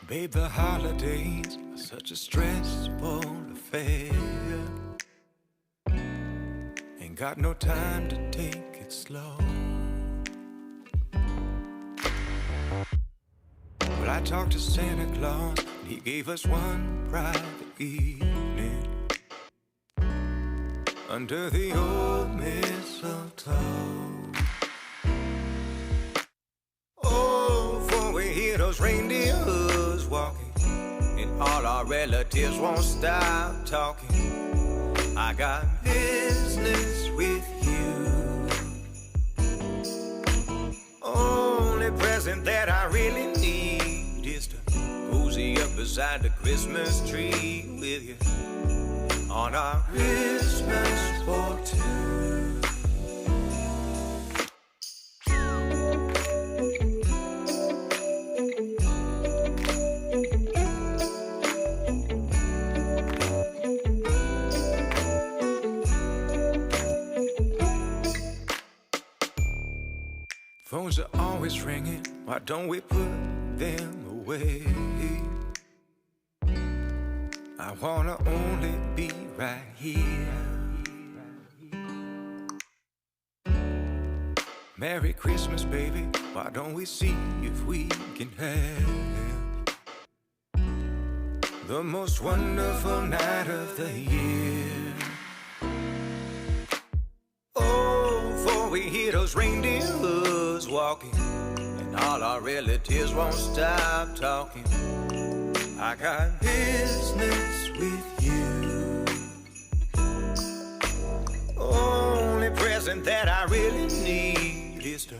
Babe, the holidays are such a stressful affair. Ain't got no time to take it slow. Well, I talked to Santa Claus, and he gave us one private evening under the old mistletoe. Oh, for we hear those reindeers walking, and all our relatives won't stop talking. I got business with you. Only present that I really need is to cozy up beside the Christmas tree with you on our Christmas for two. Phones are always ringing, why don't we put them away? I wanna only be right here. Merry Christmas, baby, why don't we see if we can have the most wonderful night of the year? Oh, for we hear those reindeers walking, and all our relatives won't stop talking. I got business with you. Only present that I really need is to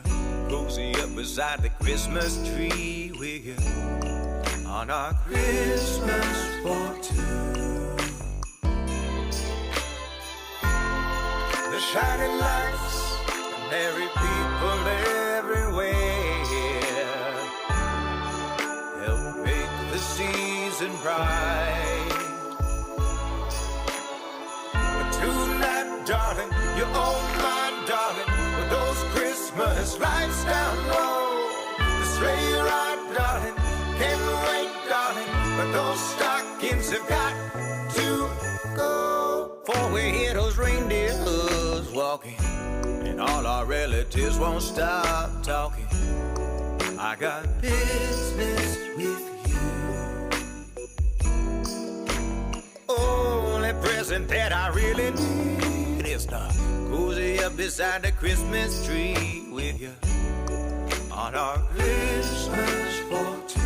cozy up beside the Christmas tree with you on our Christmas for two. The shining lights, the merry people everywhere help make the season bright. But tonight, darling, you own my darling, with those Christmas lights down low. The sleigh ride, darling, can't wait, darling, but those stockings have got to go. For we hear those reindeers walking, and all our relatives won't stop talking. I got business with you. Only present that I really need is to cozy up beside the Christmas tree with you on our Christmas for two.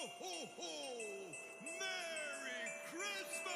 ho, ho! Merry Christmas!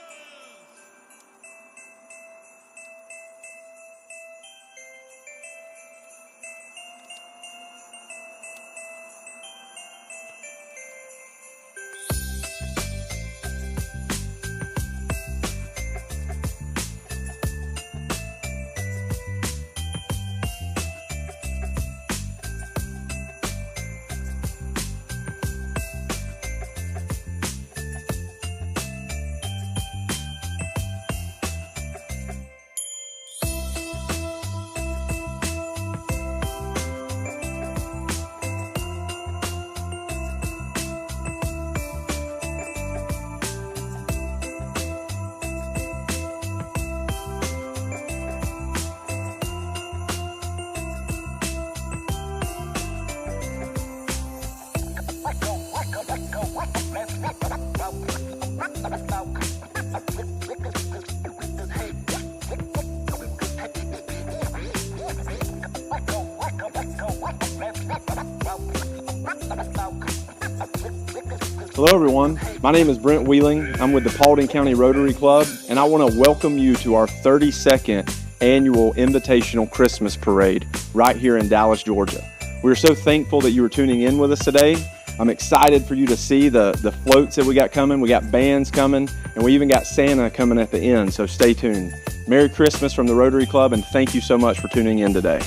Hello everyone, my name is Brent Wheeling. I'm with the Paulding County Rotary Club, and I want to welcome you to our 32nd annual Invitational Christmas Parade right here in Dallas, Georgia. We're so thankful that you are tuning in with us today. I'm excited for you to see the floats that we got coming. We got bands coming, and we even got Santa coming at the end, so stay tuned. Merry Christmas from the Rotary Club, and thank you so much for tuning in today.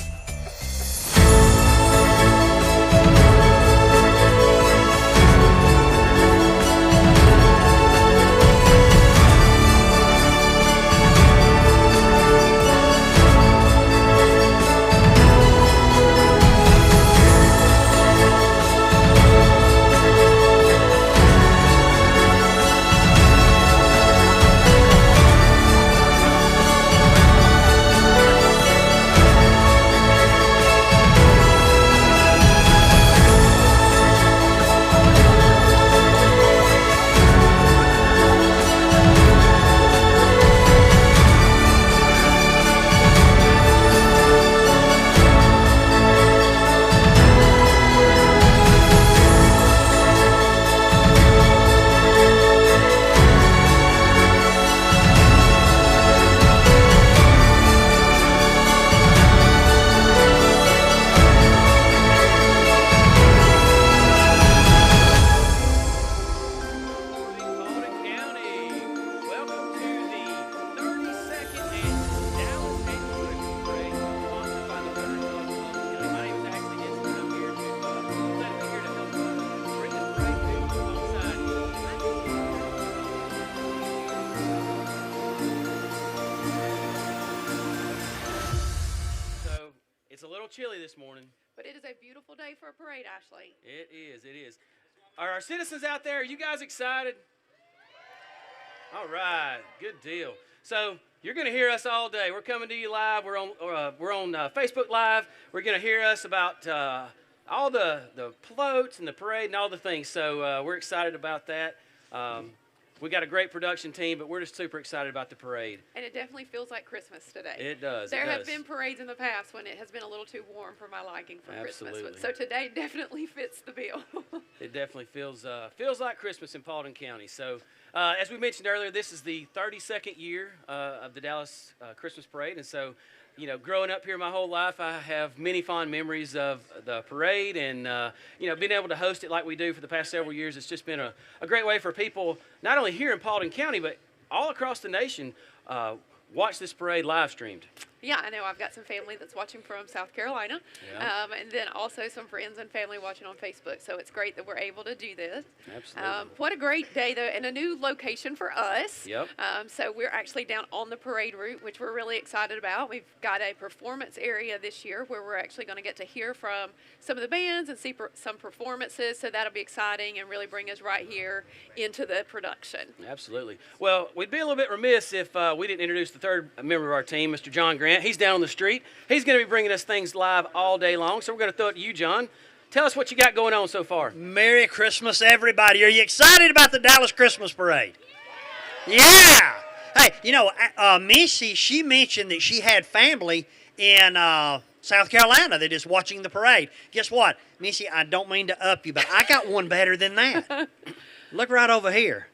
It's a little chilly this morning. But it is a beautiful day for a parade, Ashley. It is. Are our citizens out there, are you guys excited? All right, good deal. So you're going to hear us all day. We're coming to you live. We're on Facebook Live. We're going to hear us about all the floats and the parade and all the things. So we're excited about that. We got a great production team, but we're just super excited about the parade. And it definitely feels like Christmas today. It does. There have been parades in the past when it has been a little too warm for my liking for Absolutely. Christmas. So today definitely fits the bill. It definitely feels like Christmas in Paulding County. So as we mentioned earlier, this is the 32nd year of the Dallas Christmas Parade. And so, you know, growing up here my whole life, I have many fond memories of the parade and, you know, being able to host it like we do for the past several years. It's just been a great way for people, not only here in Paulding County, but all across the nation, watch this parade live streamed. Yeah, I know. I've got some family that's watching from South Carolina, and then also some friends and family watching on Facebook. So it's great that we're able to do this. Absolutely. What a great day, though, and a new location for us. Yep. So we're actually down on the parade route, which we're really excited about. We've got a performance area this year where we're actually going to get to hear from some of the bands and see some performances. So that'll be exciting and really bring us right here into the production. Absolutely. Well, we'd be a little bit remiss if we didn't introduce the third member of our team, Mr. John Grant. He's down on the street. He's going to be bringing us things live all day long. So we're going to throw it to you, John. Tell us what you got going on so far. Merry Christmas, everybody. Are you excited about the Dallas Christmas Parade? Yeah. Hey, you know, Missy, she mentioned that she had family in South Carolina that is watching the parade. Guess what? Missy, I don't mean to up you, but I got one better than that. Look right over here.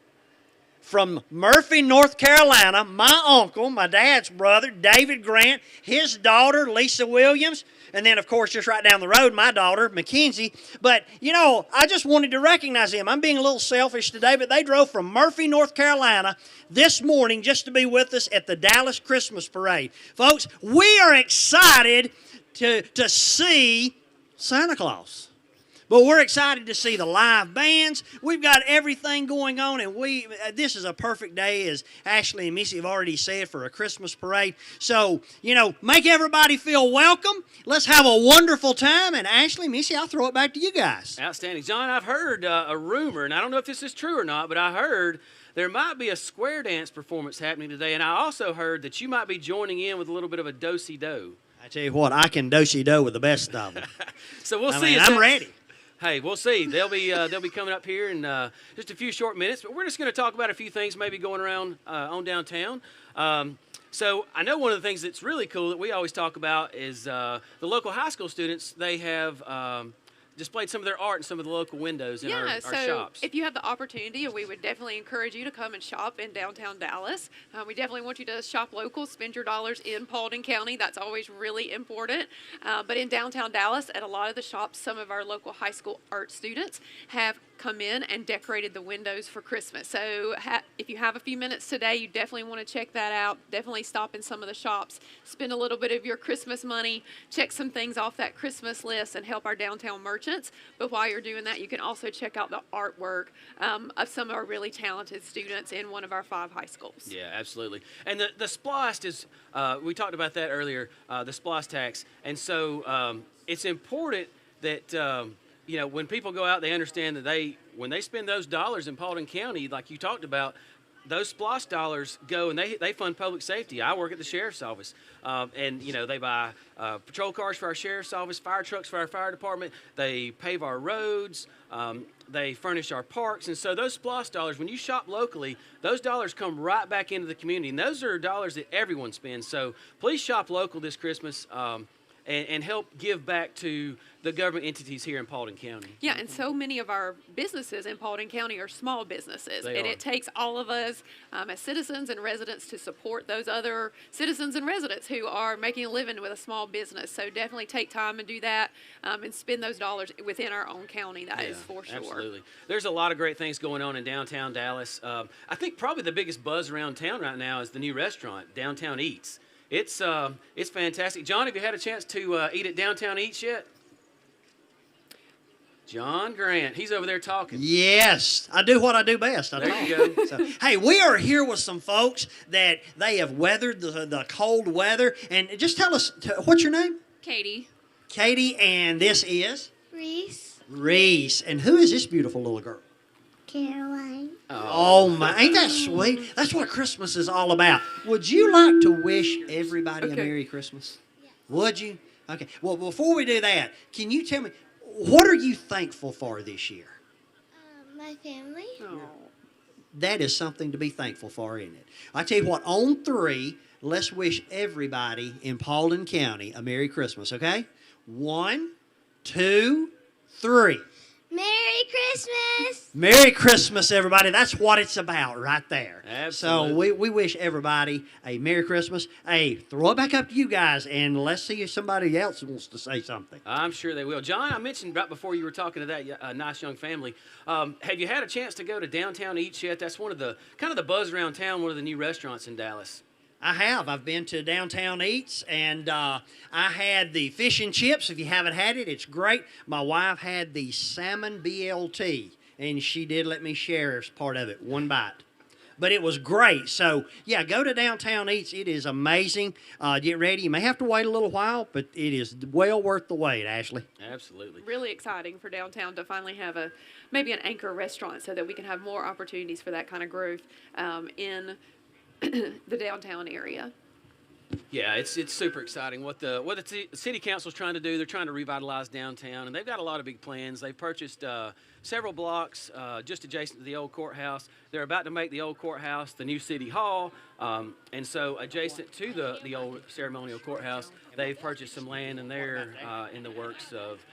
From Murphy, North Carolina, my uncle, my dad's brother, David Grant, his daughter, Lisa Williams, and then, of course, just right down the road, my daughter, Mackenzie. But, you know, I just wanted to recognize them. I'm being a little selfish today, but they drove from Murphy, North Carolina this morning just to be with us at the Dallas Christmas Parade. Folks, we are excited to see Santa Claus. But we're excited to see the live bands. We've got everything going on, and this is a perfect day, as Ashley and Missy have already said, for a Christmas parade. So, you know, make everybody feel welcome. Let's have a wonderful time. And Ashley, Missy, I'll throw it back to you guys. Outstanding. John, I've heard a rumor, and I don't know if this is true or not, but I heard there might be a square dance performance happening today, and I also heard that you might be joining in with a little bit of a do-si-do. I tell you what, I can do-si-do with the best of them. So we'll see. I'm ready. Hey, we'll see. They'll be coming up here in just a few short minutes. But we're just going to talk about a few things maybe going around on downtown. So I know one of the things that's really cool that we always talk about is the local high school students. They have displayed some of their art in some of the local windows in our shops. If you have the opportunity, we would definitely encourage you to come and shop in downtown Dallas. We definitely want you to shop local, spend your dollars in Paulding County. That's always really important. But in downtown Dallas, at a lot of the shops, some of our local high school art students have come in and decorated the windows for Christmas. So if you have a few minutes today, you definitely want to check that out. Definitely stop in some of the shops, spend a little bit of your Christmas money, check some things off that Christmas list, and help our downtown merchants. But while you're doing that, you can also check out the artwork of some of our really talented students in one of our 5 high schools. Yeah, absolutely. And the SPLOST is, we talked about that earlier, the SPLOST tax. And so it's important that, you know, when people go out, they understand that when they spend those dollars in Paulding County, like you talked about, those SPLOST dollars go and they fund public safety. I work at the sheriff's office, and you know they buy patrol cars for our sheriff's office, fire trucks for our fire department. They pave our roads. They furnish our parks, and so those SPLOST dollars, when you shop locally, those dollars come right back into the community, and those are dollars that everyone spends. So please shop local this Christmas. And help give back to the government entities here in Paulding County. Yeah, and so many of our businesses in Paulding County are small businesses. It takes all of us as citizens and residents to support those other citizens and residents who are making a living with a small business. So definitely take time and do that and spend those dollars within our own county. That is for sure. Absolutely. There's a lot of great things going on in downtown Dallas. I think probably the biggest buzz around town right now is the new restaurant, Downtown Eats. It's fantastic. John, have you had a chance to eat at Downtown Eats yet? John Grant, he's over there talking. Yes, I do what I do best. There you go. So, hey, we are here with some folks that they have weathered the cold weather. And just tell us, what's your name? Katie. Katie, and this is? Reese. Reese. And who is this beautiful little girl? Caroline. Oh, my. Ain't that sweet? That's what Christmas is all about. Would you like to wish everybody a Merry Christmas? Yeah. Would you? Okay. Well, before we do that, can you tell me, what are you thankful for this year? My family. Oh. That is something to be thankful for, isn't it? I tell you what, on 3, let's wish everybody in Paulding County a Merry Christmas, okay? 1, 2, 3. Merry Christmas! Merry Christmas, everybody. That's what it's about right there. Absolutely. So we wish everybody a Merry Christmas. Hey, throw it back up to you guys, and let's see if somebody else wants to say something. I'm sure they will. John, I mentioned right before you were talking to that nice young family, have you had a chance to go to Downtown Eats yet? That's one of the, kind of the buzz around town, one of the new restaurants in Dallas. I have. I've been to Downtown Eats, and I had the fish and chips. If you haven't had it, it's great. My wife had the salmon BLT, and she did let me share as part of it, one bite. But it was great. So, yeah, go to Downtown Eats. It is amazing. Get ready. You may have to wait a little while, but it is well worth the wait, Ashley. Absolutely. Really exciting for downtown to finally have maybe an anchor restaurant so that we can have more opportunities for that kind of growth in the downtown area. Yeah, it's super exciting what the city council's trying to do. They're trying to revitalize downtown, and they've got a lot of big plans. They've purchased several blocks just adjacent to the old courthouse. They're about to make the old courthouse the new city hall, and so adjacent to the old ceremonial courthouse, they've purchased some land, and they're in the works of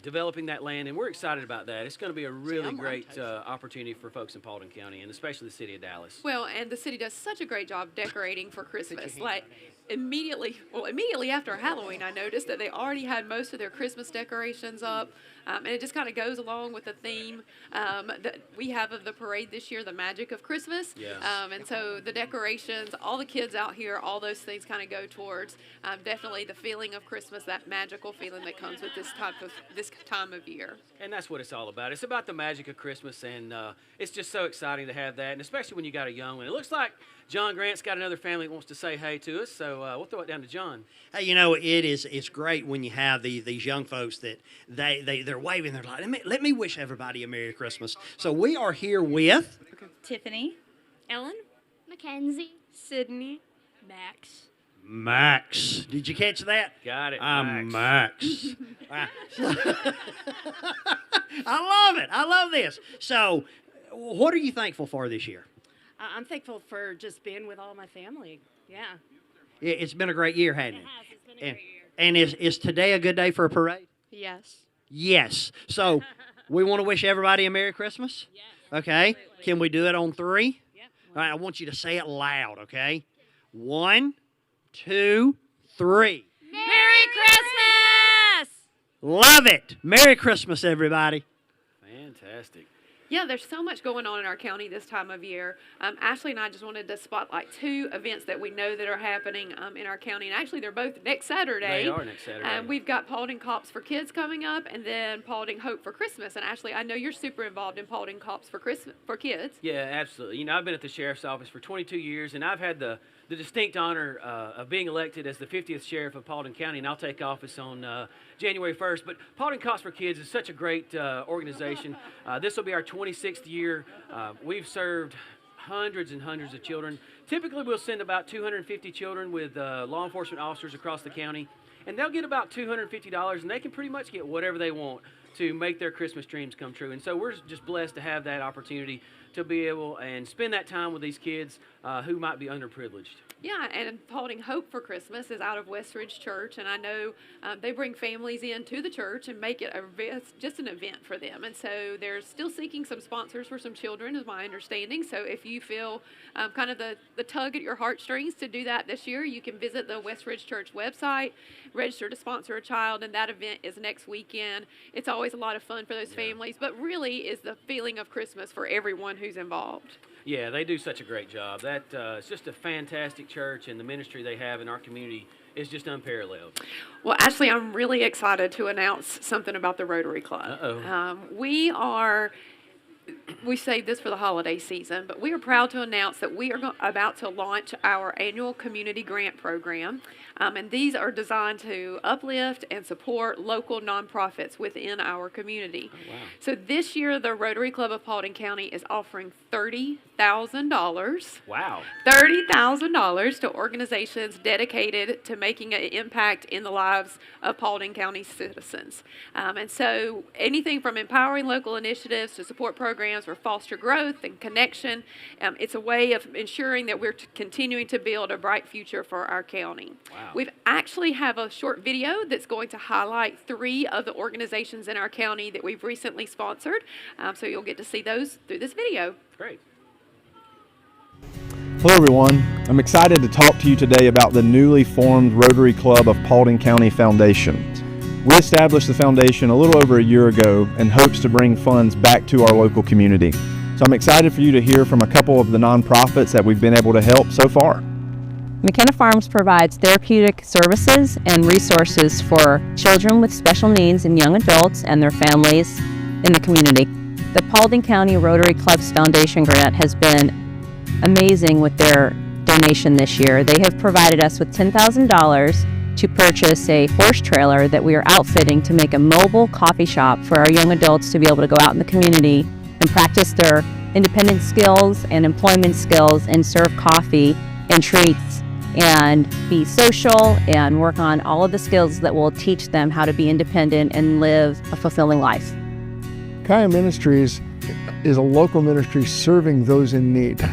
developing that land, and we're excited about that. It's going to be a really great opportunity for folks in Paulding County, and especially the city of Dallas. Well, and the city does such a great job decorating for Christmas. Like immediately after Halloween, I noticed that they already had most of their Christmas decorations up, and it just kind of goes along with the theme that we have of the parade this year, the magic of Christmas. Yes. And so the decorations, all the kids out here, all those things kind of go towards definitely the feeling of Christmas, that magical feeling that comes with this time of year. And that's what it's all about. It's about the magic of Christmas, and it's just so exciting to have that, and especially when you got a young one. It looks like John Grant's got another family that wants to say hey to us, so we'll throw it down to John. Hey, it's great when you have these young folks that they're waving. They're like, let me wish everybody a Merry Christmas. So we are here with Tiffany, Ellen, Mackenzie. Sydney, Max. Max. Did you catch that? Got it, I'm Max. I love it. I love this. So, what are you thankful for this year? I'm thankful for just being with all my family. Yeah. It's been a great year, hasn't it? It has. It's been a great year. And is today a good day for a parade? Yes. Yes. So, we want to wish everybody a Merry Christmas? Yes. Okay. Absolutely. Can we do it on 3? Yep. All right, I want you to say it loud, okay? 1, 2, 3. Merry Christmas! Love it. Merry Christmas, everybody. Fantastic. Yeah, there's so much going on in our county this time of year. Ashley and I just wanted to spotlight 2 events that we know that are happening in our county. And actually, they're both next Saturday. They are next Saturday. We've got Paulding Cops for Kids coming up, and then Paulding Hope for Christmas. And Ashley, I know you're super involved in Paulding Cops for Christmas for kids. Yeah, absolutely. I've been at the sheriff's office for 22 years, and I've had the distinct honor of being elected as the 50th sheriff of Paulding County, and I'll take office on January 1st. But Paulding Cops for Kids is such a great organization. This will be our 26th year. We've served hundreds and hundreds of children. Typically, we'll send about 250 children with law enforcement officers across the county, and they'll get about $250, and they can pretty much get whatever they want to make their Christmas dreams come true. And so we're just blessed to have that opportunity to be able and spend that time with these kids who might be underprivileged. Yeah, and Paulding Hope for Christmas is out of Westridge Church, and I know they bring families into the church and make it just an event for them. And so they're still seeking some sponsors for some children, is my understanding. So if you feel kind of the tug at your heartstrings to do that this year, you can visit the Westridge Church website, register to sponsor a child, and that event is next weekend. It's always a lot of fun for those families, but really is the feeling of Christmas for everyone who's involved. Yeah, they do such a great job. It's just a fantastic church, and the ministry they have in our community is just unparalleled. Well, Ashley, I'm really excited to announce something about the Rotary Club. We saved this for the holiday season, but we are proud to announce that we are about to launch our annual community grant program. And these are designed to uplift and support local nonprofits within our community. Oh, wow. So this year, the Rotary Club of Paulding County is offering $30,000. Wow. $30,000 to organizations dedicated to making an impact in the lives of Paulding County citizens. And so anything from empowering local initiatives to support programs for foster growth and connection, it's a way of ensuring that we're continuing to build a bright future for our county. Wow. We've actually have a short video that's going to highlight 3 of the organizations in our county that we've recently sponsored. So you'll get to see those through this video. Great. Hello everyone, I'm excited to talk to you today about the newly formed Rotary Club of Paulding County Foundation. We established the foundation a little over a year ago in hopes to bring funds back to our local community. So I'm excited for you to hear from a couple of the nonprofits that we've been able to help so far. McKenna Farms provides therapeutic services and resources for children with special needs and young adults and their families in the community. The Paulding County Rotary Club's Foundation grant has been amazing with their donation this year. They have provided us with $10,000 to purchase a horse trailer that we are outfitting to make a mobile coffee shop for our young adults to be able to go out in the community and practice their independent skills and employment skills and serve coffee and treats and be social and work on all of the skills that will teach them how to be independent and live a fulfilling life. Kaya Ministries is a local ministry serving those in need,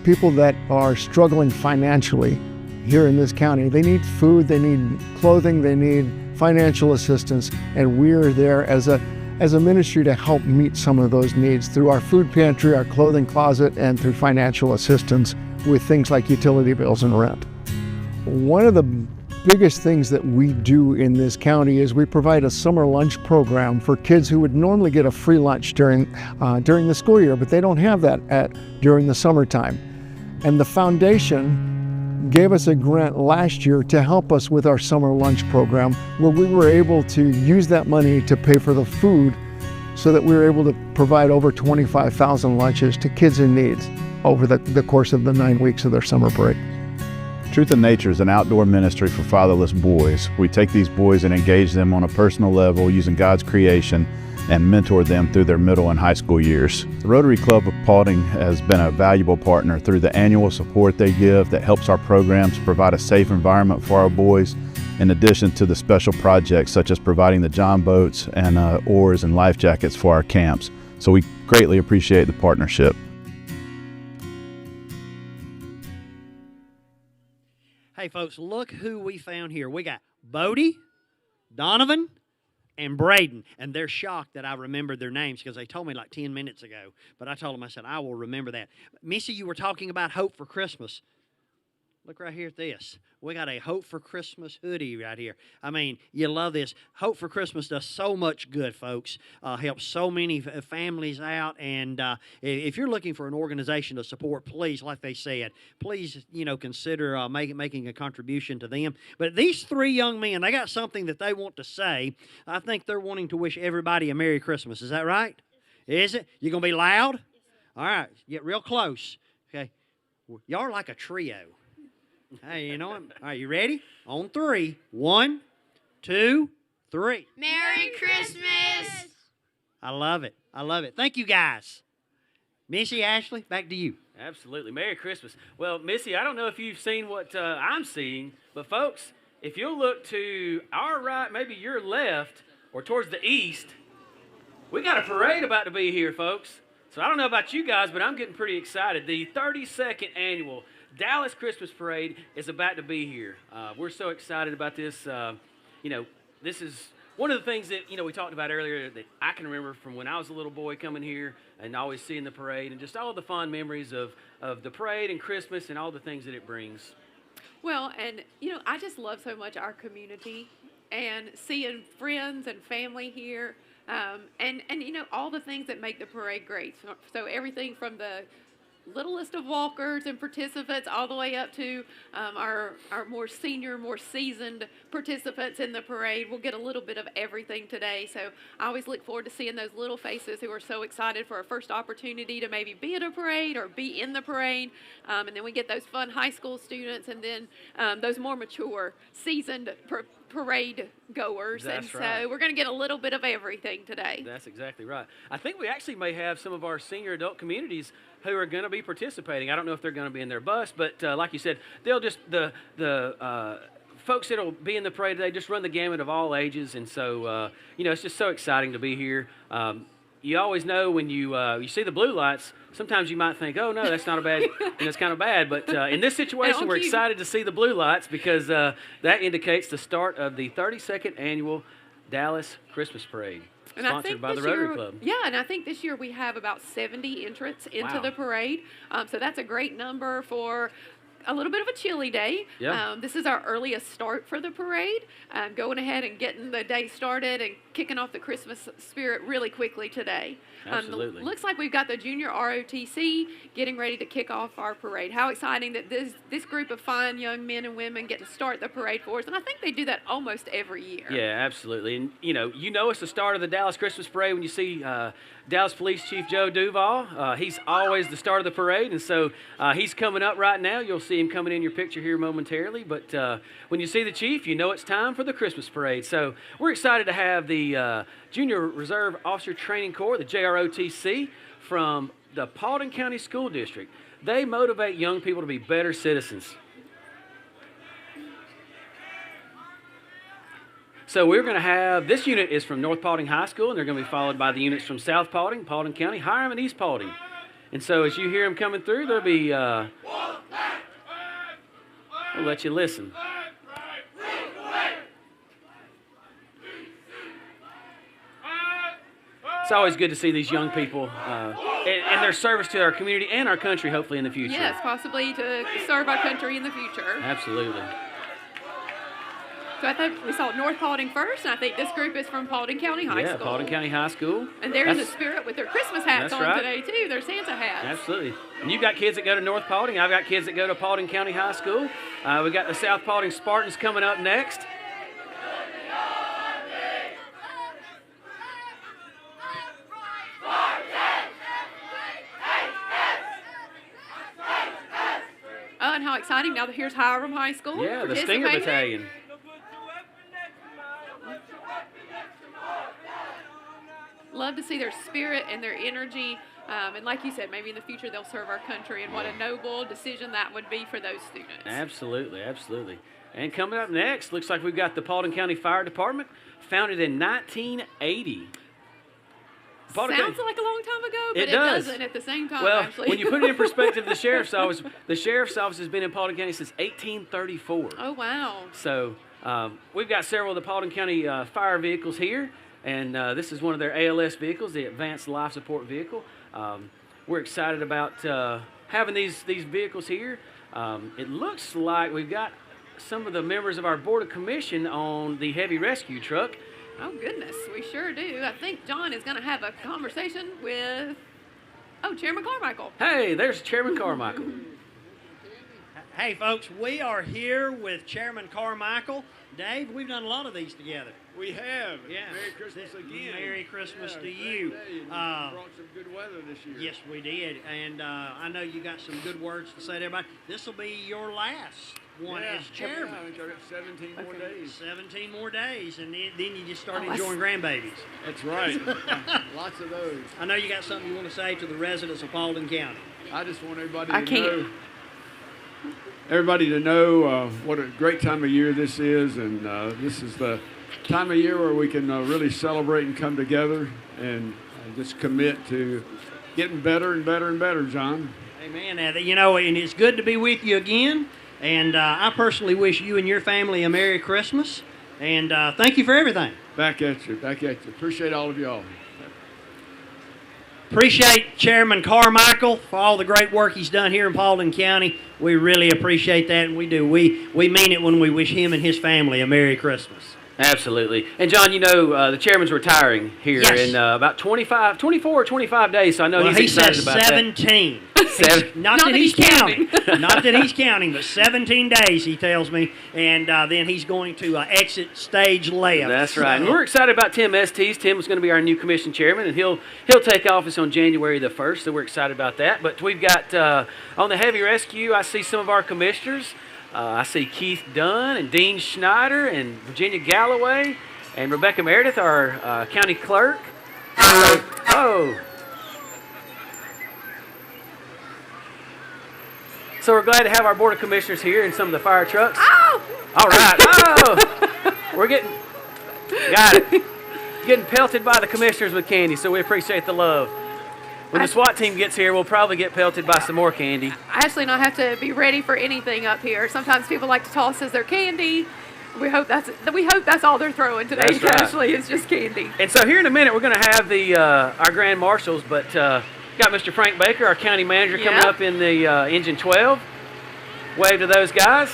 people that are struggling financially here in this county. They need food, they need clothing, they need financial assistance, and we're there as a ministry to help meet some of those needs through our food pantry, our clothing closet, and through financial assistance with things like utility bills and rent. One of the biggest things that we do in this county is we provide a summer lunch program for kids who would normally get a free lunch during the school year, but they don't have that during the summertime. And the foundation gave us a grant last year to help us with our summer lunch program, where we were able to use that money to pay for the food so that we were able to provide over 25,000 lunches to kids in need over the course of the 9 weeks of their summer break. Truth in Nature is an outdoor ministry for fatherless boys. We take these boys and engage them on a personal level using God's creation and mentor them through their middle and high school years. The Rotary Club of Paulding has been a valuable partner through the annual support they give that helps our programs provide a safe environment for our boys, in addition to the special projects such as providing the John boats and oars and life jackets for our camps. So we greatly appreciate the partnership. Hey, folks, look who we found here. We got Bodie, Donovan, and Braden, and they're shocked that I remembered their names because they told me like 10 minutes ago. But I told them, I said, I will remember that. Missy, you were talking about hope for Christmas. Look right here at this. We got a Hope for Christmas hoodie right here. I mean, you love this. Hope for Christmas does so much good, folks. Helps so many families out. And if you're looking for an organization to support, please, like they said, please, consider making a contribution to them. But these three young men, they got something that they want to say. I think they're wanting to wish everybody a Merry Christmas. Is that right? Is it? You going to be loud? All right. Get real close. Okay. Y'all are like a trio. Hey, you know what? All right, you ready? On three. 1, 2, 3. Merry Christmas! I love it. I love it. Thank you, guys. Missy, Ashley, back to you. Absolutely. Merry Christmas. Well, Missy, I don't know if you've seen what I'm seeing, but folks, if you'll look to our right, maybe your left, or towards the east, we got a parade about to be here, folks. So I don't know about you guys, but I'm getting pretty excited. The 32nd annual Dallas Christmas Parade is about to be here. We're so excited about this. This is one of the things that, we talked about earlier that I can remember from when I was a little boy coming here and always seeing the parade and just all the fond memories of the parade and Christmas and all the things that it brings. Well, and, I just love so much our community and seeing friends and family here and all the things that make the parade great. So everything from the littlest of walkers and participants all the way up to our more senior, more seasoned participants in the parade. We'll get a little bit of everything today. So I always look forward to seeing those little faces who are so excited for a first opportunity to maybe be at a parade or be in the parade. And then we get those fun high school students and then those more mature, seasoned parade goers. That's and right. So we're going to get a little bit of everything today. That's exactly right. I think we actually may have some of our senior adult communities who are going to be participating. I don't know if they're going to be in their bus, but like you said, they'll just the folks that'll be in the parade today just run the gamut of all ages, and so it's just so exciting to be here. You always know when you see the blue lights. Sometimes you might think, "Oh no, that's not a bad," it's kind of bad. But in this situation, we're excited to see the blue lights because that indicates the start of the 32nd annual Dallas Christmas Parade, sponsored by the Rotary Club. Yeah, and I think this year we have about 70 entrants into the parade. So that's a great number for a little bit of a chilly day. Yeah. This is our earliest start for the parade. Going ahead and getting the day started and kicking off the Christmas spirit really quickly today. Absolutely. Looks like we've got the junior ROTC getting ready to kick off our parade. How exciting that this group of fine young men and women get to start the parade for us. And I think they do that almost every year. Yeah, absolutely. And, it's the start of the Dallas Christmas Parade when you see Dallas Police Chief Joe Duval. He's always the start of the parade, and so he's coming up right now. You'll see him coming in your picture here momentarily. But when you see the chief, you know it's time for the Christmas Parade. So we're excited to have the Junior Reserve Officer Training Corps, the JROTC, from the Paulding County School District. They motivate young people to be better citizens. So we're going to have, this unit is from North Paulding High School, and they're going to be followed by the units from South Paulding, Paulding County, Hiram, and East Paulding. And so as you hear them coming through, there'll be, we'll let you listen. It's always good to see these young people and their service to our community and our country, hopefully, in the future. Yes, possibly to serve our country in the future. Absolutely. So I think we saw North Paulding first, and I think this group is from Paulding County High School. Yeah, Paulding County High School. And they're in the spirit with their Christmas hats on today, too. Their Santa hats. Absolutely. And you've got kids that go to North Paulding. I've got kids that go to Paulding County High School. We've got the South Paulding Spartans coming up next. And how exciting. Now here's Hiram High School. Yeah, the Stinger Battalion. Love to see their spirit and their energy. And like you said, maybe in the future they'll serve our country, and what a noble decision that would be for those students. Absolutely, absolutely. And coming up next, looks like we've got the Paulding County Fire Department, founded in 1980. Sounds like a long time ago, but it does. doesn't at the same time, well, actually. when you put it in perspective, the Sheriff's Office has been in Paulding County since 1834. Oh, wow. So we've got several of the Paulding County fire vehicles here, and this is one of their ALS vehicles, the Advanced Life Support Vehicle. We're excited about having these vehicles here. It looks like we've got some of the members of our Board of Commission on the heavy rescue truck. Oh, goodness, we sure do. I think John is going to have a conversation with, Chairman Carmichael. Hey, there's Chairman Carmichael. Hey, folks, we are here with Chairman Carmichael. Dave, we've done a lot of these together. We have. Yeah. Merry Christmas again. Merry Christmas to you. Brought some good weather this year. Yes, we did. And I know you got some good words to say to everybody. This will be your last one as chairman. Yeah, I think I got 17 more days. 17 more days, and then you just start enjoying grandbabies. That's right. Lots of those. I know you got something you want to say to the residents of Paulding County. I just want everybody to know what a great time of year this is, and this is the time of year where we can really celebrate and come together and just commit to getting better and better and better, John. Amen. And it's good to be with you again. And I personally wish you and your family a Merry Christmas. And thank you for everything. Back at you. Appreciate all of y'all. Appreciate Chairman Carmichael for all the great work he's done here in Paulding County. We really appreciate that, and we do. We mean it when we wish him and his family a Merry Christmas. Absolutely. And, John, the chairman's retiring here in about 24 or 25 days, so I know he's excited about 17. Not that he's counting. Not that he's counting, but 17 days, he tells me, and then he's going to exit stage left. That's right. And we're excited about Tim Estes. Tim is going to be our new commission chairman, and he'll take office on January the 1st, so we're excited about that. But we've got, on the heavy rescue, I see some of our commissioners. I see Keith Dunn and Dean Schneider and Virginia Galloway and Rebecca Meredith, our county clerk. So we're glad to have our Board of Commissioners here and some of the fire trucks. Oh! All right. We're getting pelted by the commissioners with candy, so we appreciate the love. When the SWAT team gets here, we'll probably get pelted by some more candy. I actually don't have to be ready for anything up here. Sometimes people like to toss as their candy. We hope that's all they're throwing today. That's right. Actually, it's just candy. And so here in a minute, we're going to have our grand marshals, but got Mr. Frank Baker, our county manager, coming up in the Engine 12. Wave to those guys.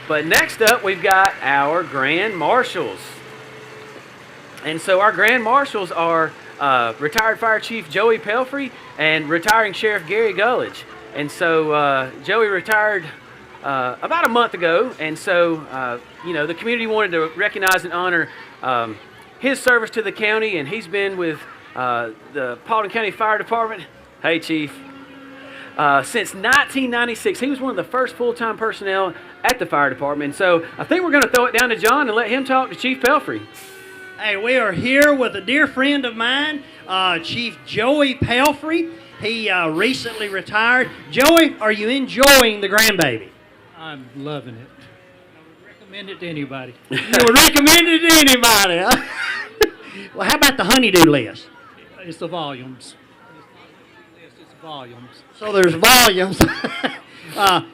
But next up, we've got our grand marshals. And so our grand marshals are retired Fire Chief Joey Pelfrey and retiring Sheriff Gary Gullidge. And so Joey retired about a month ago, and so the community wanted to recognize and honor his service to the county, and he's been with the Paulding County Fire Department. Hey, Chief. Since 1996. He was one of the first full-time personnel at the fire department. And so I think we're going to throw it down to John and let him talk to Chief Pelfrey. Hey, we are here with a dear friend of mine, Chief Joey Pelfrey. He recently retired. Joey, are you enjoying the grandbaby? I'm loving it. recommend it to anybody. You would recommend it to anybody, huh? Well, how about the honeydew list? It's the volumes. It's volumes. So there's volumes.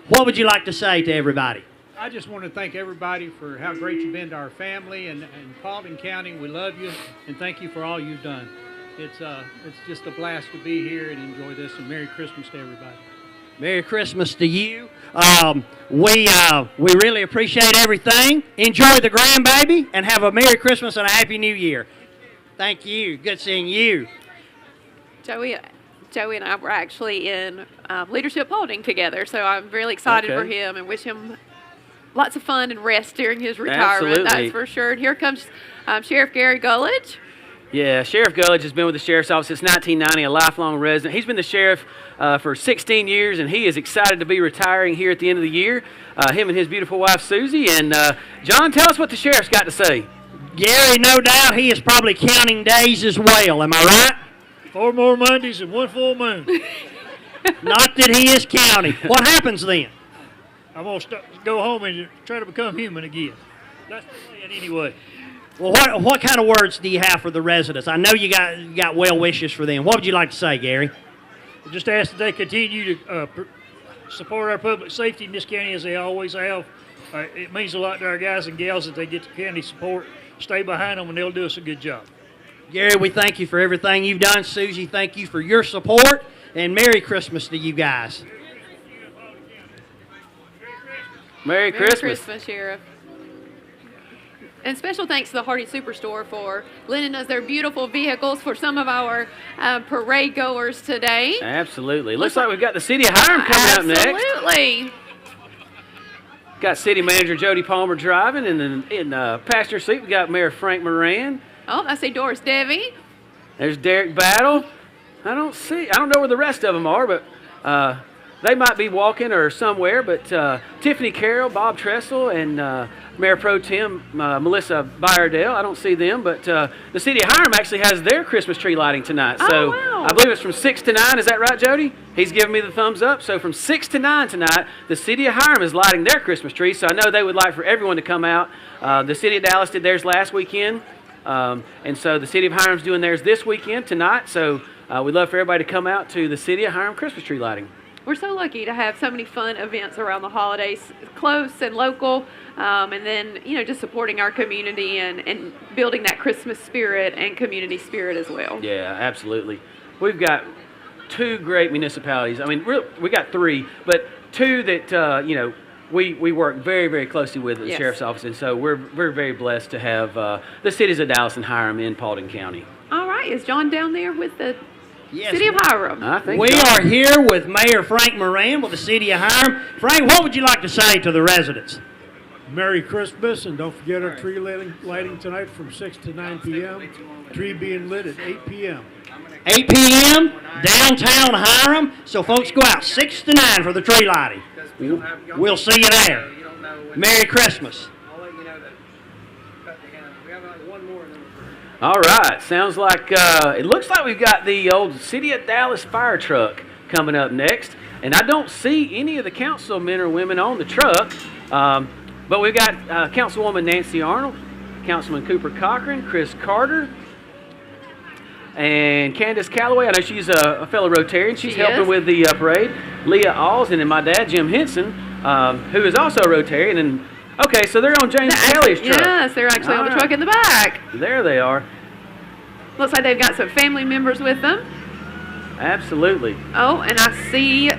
What would you like to say to everybody? I just want to thank everybody for how great you've been to our family and Paulding County. We love you and thank you for all you've done. It's just a blast to be here and enjoy this, and Merry Christmas to everybody. Merry Christmas to you. We really appreciate everything. Enjoy the grandbaby and have a Merry Christmas and a Happy New Year. Thank you. Good seeing you. Joey and I were actually in Leadership Paulding together, so I'm really excited for him and wish him lots of fun and rest during his retirement. Absolutely. That's for sure. And here comes Sheriff Gary Gullidge. Yeah, Sheriff Gullidge has been with the Sheriff's Office since 1990, a lifelong resident. He's been the Sheriff for 16 years, and he is excited to be retiring here at the end of the year, him and his beautiful wife, Susie. And John, tell us what the Sheriff's got to say. Gary, no doubt he is probably counting days as well. Am I right? 4 more Mondays and 1 full moon. Not that he is counting. What happens then? I'm going to go home and try to become human again. That's the plan anyway. Well, what kind of words do you have for the residents? I know you got well wishes for them. What would you like to say, Gary? Just ask that they continue to support our public safety in this county as they always have. It means a lot to our guys and gals that they get the county support. Stay behind them and they'll do us a good job. Gary, we thank you for everything you've done. Susie, thank you for your support. And Merry Christmas to you guys. Merry Christmas. Sheriff. And special thanks to the Hardy Superstore for lending us their beautiful vehicles for some of our parade goers today. Absolutely. Looks like we've got the City of Hiram coming up next. Absolutely. Got City Manager Jody Palmer driving, and in passenger seat we got Mayor Frank Moran. Oh, I see Doris Devi. There's Derek Battle. I don't know where the rest of them are, but they might be walking or somewhere. But Tiffany Carroll, Bob Tressel, and Mayor Pro Tem Melissa Byerdale. I don't see them, but the City of Hiram actually has their Christmas tree lighting tonight. So wow. I believe it's from 6 to 9. Is that right, Jody? He's giving me the thumbs up. So from 6 to 9 tonight, the City of Hiram is lighting their Christmas tree. So I know they would like for everyone to come out. The City of Dallas did theirs last weekend. And so the City of Hiram's doing theirs this weekend, tonight. So we'd love for everybody to come out to the City of Hiram Christmas tree lighting. We're so lucky to have so many fun events around the holidays, close and local, and then, just supporting our community and building that Christmas spirit and community spirit as well. Yeah, absolutely. We've got 2 great municipalities. I mean, we got 3, but 2 that, we work very, very closely with at the Sheriff's Office, and so we're very blessed to have the cities of Dallas and Hiram in Paulding County. All right. Is John down there with the Yes, City of Hiram? I think we so. are here with Mayor Frank Moran with the City of Hiram. Frank, what would you like to say to the residents? Merry Christmas, and don't forget our tree lighting tonight from 6 to 9 p.m. Tree being lit at 8 p.m. 8 p.m. downtown Hiram. So folks, go out 6 to 9 for the tree lighting. We'll see you there. Merry Christmas. All right. Sounds like it looks like we've got the old City of Dallas fire truck coming up next. And I don't see any of the councilmen or women on the truck. But we've got Councilwoman Nancy Arnold, Councilman Cooper Cochran, Chris Carter, and Candace Calloway. I know she's a fellow Rotarian. She's helping with the parade. Leah Alls, and then my dad, Jim Henson, who is also a Rotarian. And okay, so they're on James Kelly's truck. Yes, they're actually on the truck in the back. There they are. Looks like they've got some family members with them. Absolutely. Oh, and I see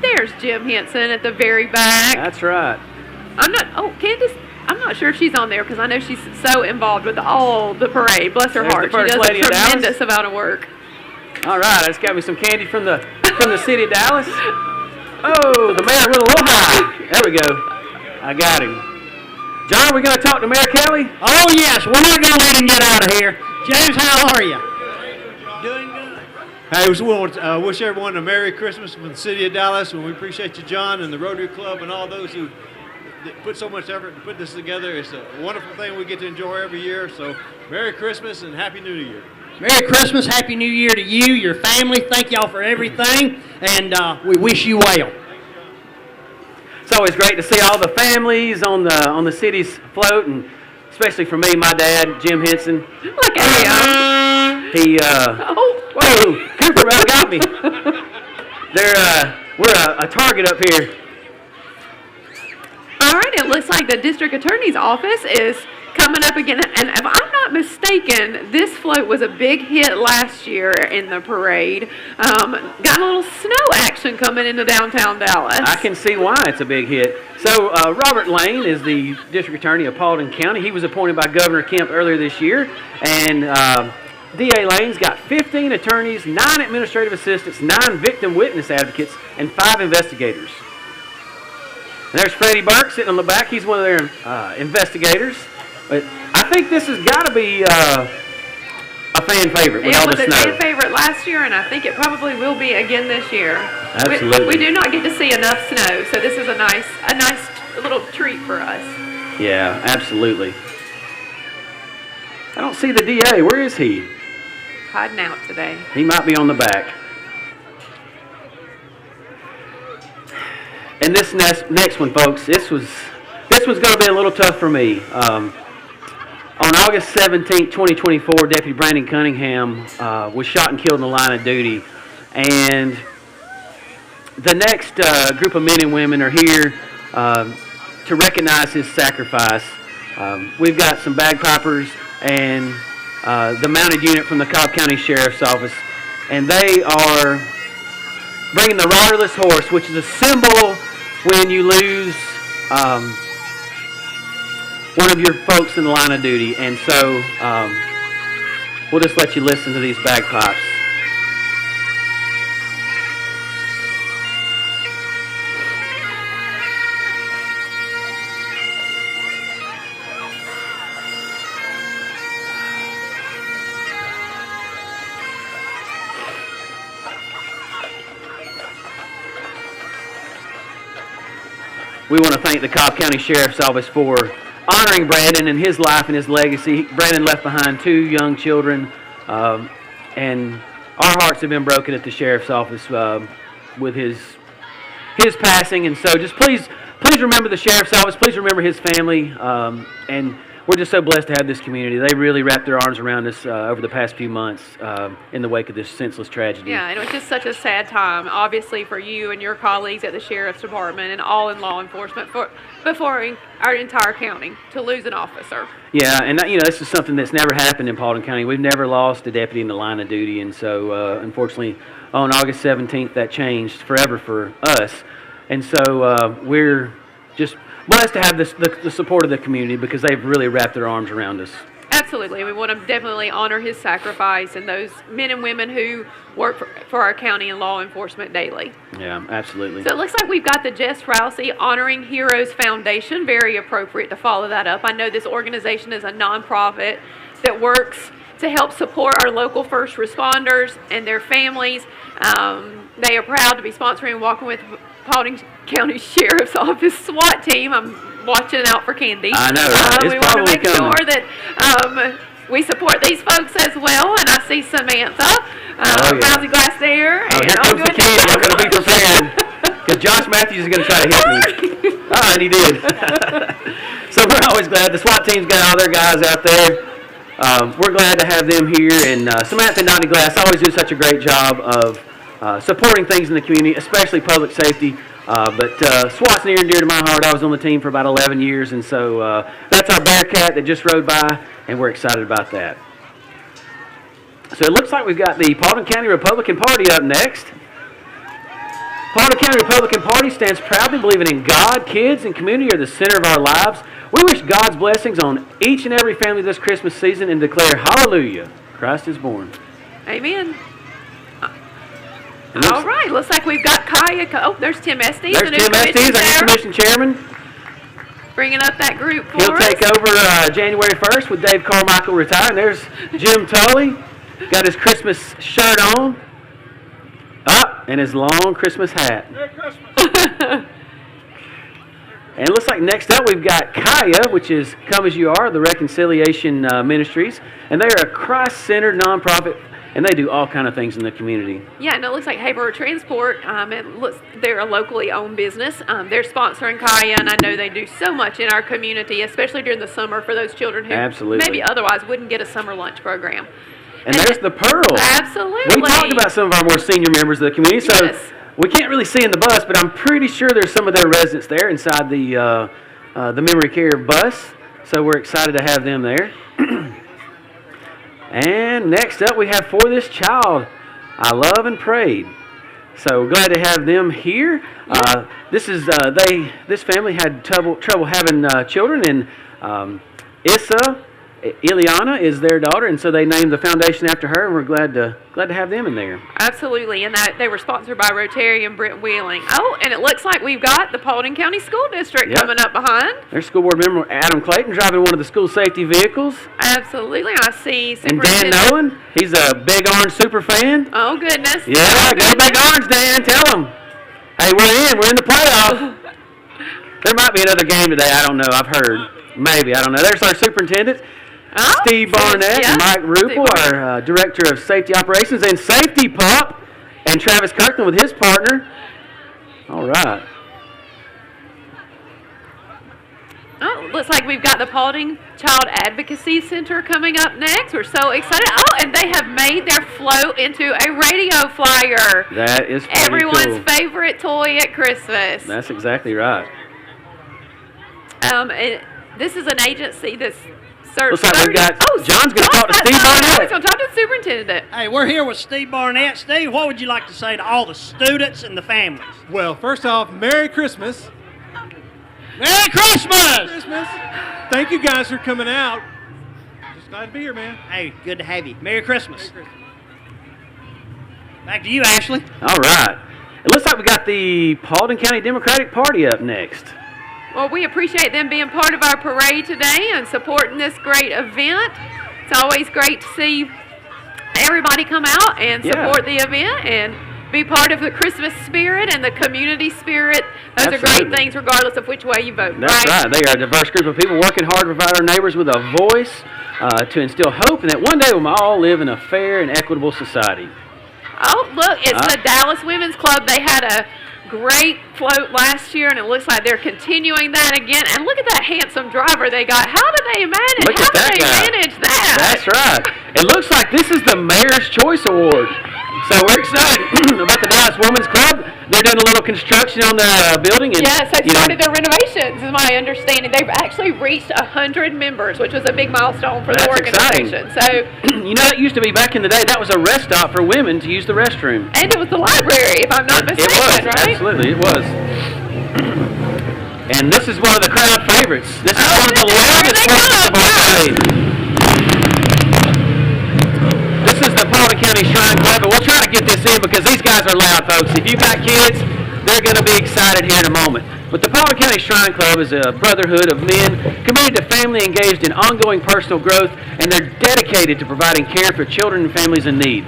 there's Jim Henson at the very back. That's right. Candace, I'm not sure if she's on there because I know she's so involved with all the parade. Bless her heart. She does a tremendous amount of work. All right, it's got me some candy from the City of Dallas. Oh, the mayor went a little high. There we go. I got him. John, are we going to talk to Mayor Kelly? Oh, yes. We're not going to let him get out of here. James, how are you? Doing good. Hey, we want to wish everyone a Merry Christmas from the City of Dallas, and we appreciate you, John, and the Rotary Club, and all those who put so much effort to put this together. It's a wonderful thing we get to enjoy every year. So, Merry Christmas and Happy New Year. Merry Christmas, Happy New Year to you, your family. Thank y'all for everything, and we wish you well. It's always great to see all the families on the city's float, and especially for me, my dad, Jim Henson. Look at him. He, whoa, Cooper about got me. We're a target up here. All right, it looks like the district attorney's office is coming up again. And if I'm not mistaken, this float was a big hit last year in the parade. Got a little snow action coming into downtown Dallas. I can see why it's a big hit. So Robert Lane is the district attorney of Paulding County. He was appointed by Governor Kemp earlier this year. And DA Lane's got 15 attorneys, 9 administrative assistants, 9 victim witness advocates, and 5 investigators. And there's Freddie Burke sitting on the back. He's one of their investigators. But I think this has got to be a fan favorite with all the snow. It was a fan favorite last year, and I think it probably will be again this year. Absolutely. We do not get to see enough snow, so this is a nice little treat for us. Yeah, absolutely. I don't see the DA. Where is he? Hiding out today. He might be on the back. And this next one, folks, this one's going to be a little tough for me. On August 17, 2024, Deputy Brandon Cunningham was shot and killed in the line of duty. And the next group of men and women are here to recognize his sacrifice. We've got some bagpipers and the mounted unit from the Cobb County Sheriff's Office, and they are bringing the riderless horse, which is a symbol when you lose one of your folks in the line of duty. And so we'll just let you listen to these bagpipes. We want to thank the Cobb County Sheriff's Office for honoring Brandon and his life and his legacy. Brandon left behind 2 young children, and our hearts have been broken at the Sheriff's Office with his passing. And so just please remember the Sheriff's Office. Please remember his family. And we're just so blessed to have this community. They really wrapped their arms around us over the past few months in the wake of this senseless tragedy. Yeah, and it was just such a sad time, obviously, for you and your colleagues at the Sheriff's Department and all in law enforcement before our entire county to lose an officer. Yeah, and this is something that's never happened in Paulding County. We've never lost a deputy in the line of duty, and so unfortunately on August 17th that changed forever for us. And so we're just blessed to have the support of the community because they've really wrapped their arms around us. Absolutely. We want to definitely honor his sacrifice and those men and women who work for our county and law enforcement daily. Yeah, absolutely. So it looks like we've got the Jess Rousey Honoring Heroes Foundation. Very appropriate to follow that up. I know this organization is a nonprofit that works to help support our local first responders and their families. They are proud to be sponsoring Walking with Paulding County Sheriff's Office SWAT team. I'm watching out for Candy. I know, right? We want to make sure that we support these folks as well. And I see Samantha, Rousey Glass there. Oh, here comes the Candy. I'm going to be prepared because Josh Matthews is going to try to hit me. And he did. So we're always glad. The SWAT team's got all their guys out there. We're glad to have them here. And Samantha and Donnie Glass always do such a great job of supporting things in the community, especially public safety. But SWAT's near and dear to my heart. I was on the team for about 11 years, and so that's our Bearcat that just rode by, and we're excited about that. So it looks like we've got the Paulding County Republican Party up next. Paulding County Republican Party stands proudly believing in God, kids, and community are the center of our lives. We wish God's blessings on each and every family this Christmas season and declare, hallelujah, Christ is born. Amen. All right, looks like we've got Kaya. Oh, there's Tim Estes. There's Tim Estes, our new commission chairman. Bringing up that group for He'll us. take over January 1st with Dave Carmichael retiring. There's Jim Tully. Got his Christmas shirt on. And his long Christmas hat. Merry Christmas. And it looks like next up we've got Kaya, which is Come As You Are, the Reconciliation Ministries. And they are a Christ-centered nonprofit and they do all kind of things in the community. Yeah, and it looks like Haber Transport, they're a locally owned business. They're sponsoring Kaya, and I know they do so much in our community, especially during the summer for those children who Absolutely. maybe otherwise wouldn't get a summer lunch program. And there's the Pearl. Absolutely. We talked about some of our more senior members of the community, so Yes. we can't really see in the bus, but I'm pretty sure there's some of their residents there inside the memory care bus. So we're excited to have them there. And next up, we have For This Child, I Love and Prayed. So glad to have them here. This family had trouble having children, and Issa Ileana is their daughter, and so they named the foundation after her, and we're glad to have them in there. Absolutely, and they were sponsored by Rotary and Brent Wheeling. Oh, and it looks like we've got the Paulding County School District coming up behind. Their school board member, Adam Clayton, driving one of the school safety vehicles. Absolutely, I see. And Dan Nolan, he's a Big Orange super fan. Oh, goodness. Yeah, Oh, go Big Orange, Dan. Tell them. Hey, we're in the playoff. There might be another game today. I don't know. I've heard. Maybe. I don't know. There's our superintendent. Steve Barnett and Mike Rupel, our Director of Safety Operations, and Safety Pup, and Travis Kirkland with his partner. All right. Oh, looks like we've got the Paulding Child Advocacy Center coming up next. We're so excited. Oh, and they have made their float into a radio flyer. That is pretty Everyone's cool. favorite toy at Christmas. That's exactly right. And this is an agency that's Looks like we've got, John's going to talk to Steve Barnett. He's going to talk to the superintendent. Hey, we're here with Steve Barnett. Steve, what would you like to say to all the students and the families? Well, first off, Merry Christmas. Merry Christmas! Christmas. Thank you guys for coming out. Just glad to be here, man. Hey, good to have you. Merry Christmas. Back to you, Ashley. All right. It looks like we got the Paulding County Democratic Party up next. Well, we appreciate them being part of our parade today and supporting this great event. It's always great to see everybody come out and support the event and be part of the Christmas spirit and the community spirit. Those are great things regardless of which way you vote. That's right. They are a diverse group of people working hard to provide our neighbors with a voice to instill hope and that one day we'll all live in a fair and equitable society. Oh, look, it's the Dallas Women's Club. They had a great float last year, and it looks like they're continuing that again. And look at that handsome driver they got. How did they manage? Look at that guy. Manage that? That's right. It looks like this is the Mayor's Choice Award. So we're excited about the Dallas Women's Club. They're doing a little construction on their building. And, yes, they started their renovations, is my understanding. They've actually reached 100 members, which was a big milestone for the organization. Exciting. So, you know, it used to be back in the day, that was a rest stop for women to use the restroom. And it was the library, if I'm not mistaken, it was, right? Absolutely, it was. And this is one of the crowd favorites. This is one of the loudest portions of our parade. This is the Paulding County Shrine Club, and we'll try to get this in because these guys are loud, folks. If you've got kids, they're going to be excited here in a moment. But the Paulding County Shrine Club is a brotherhood of men committed to family, engaged in ongoing personal growth, and they're dedicated to providing care for children and families in need.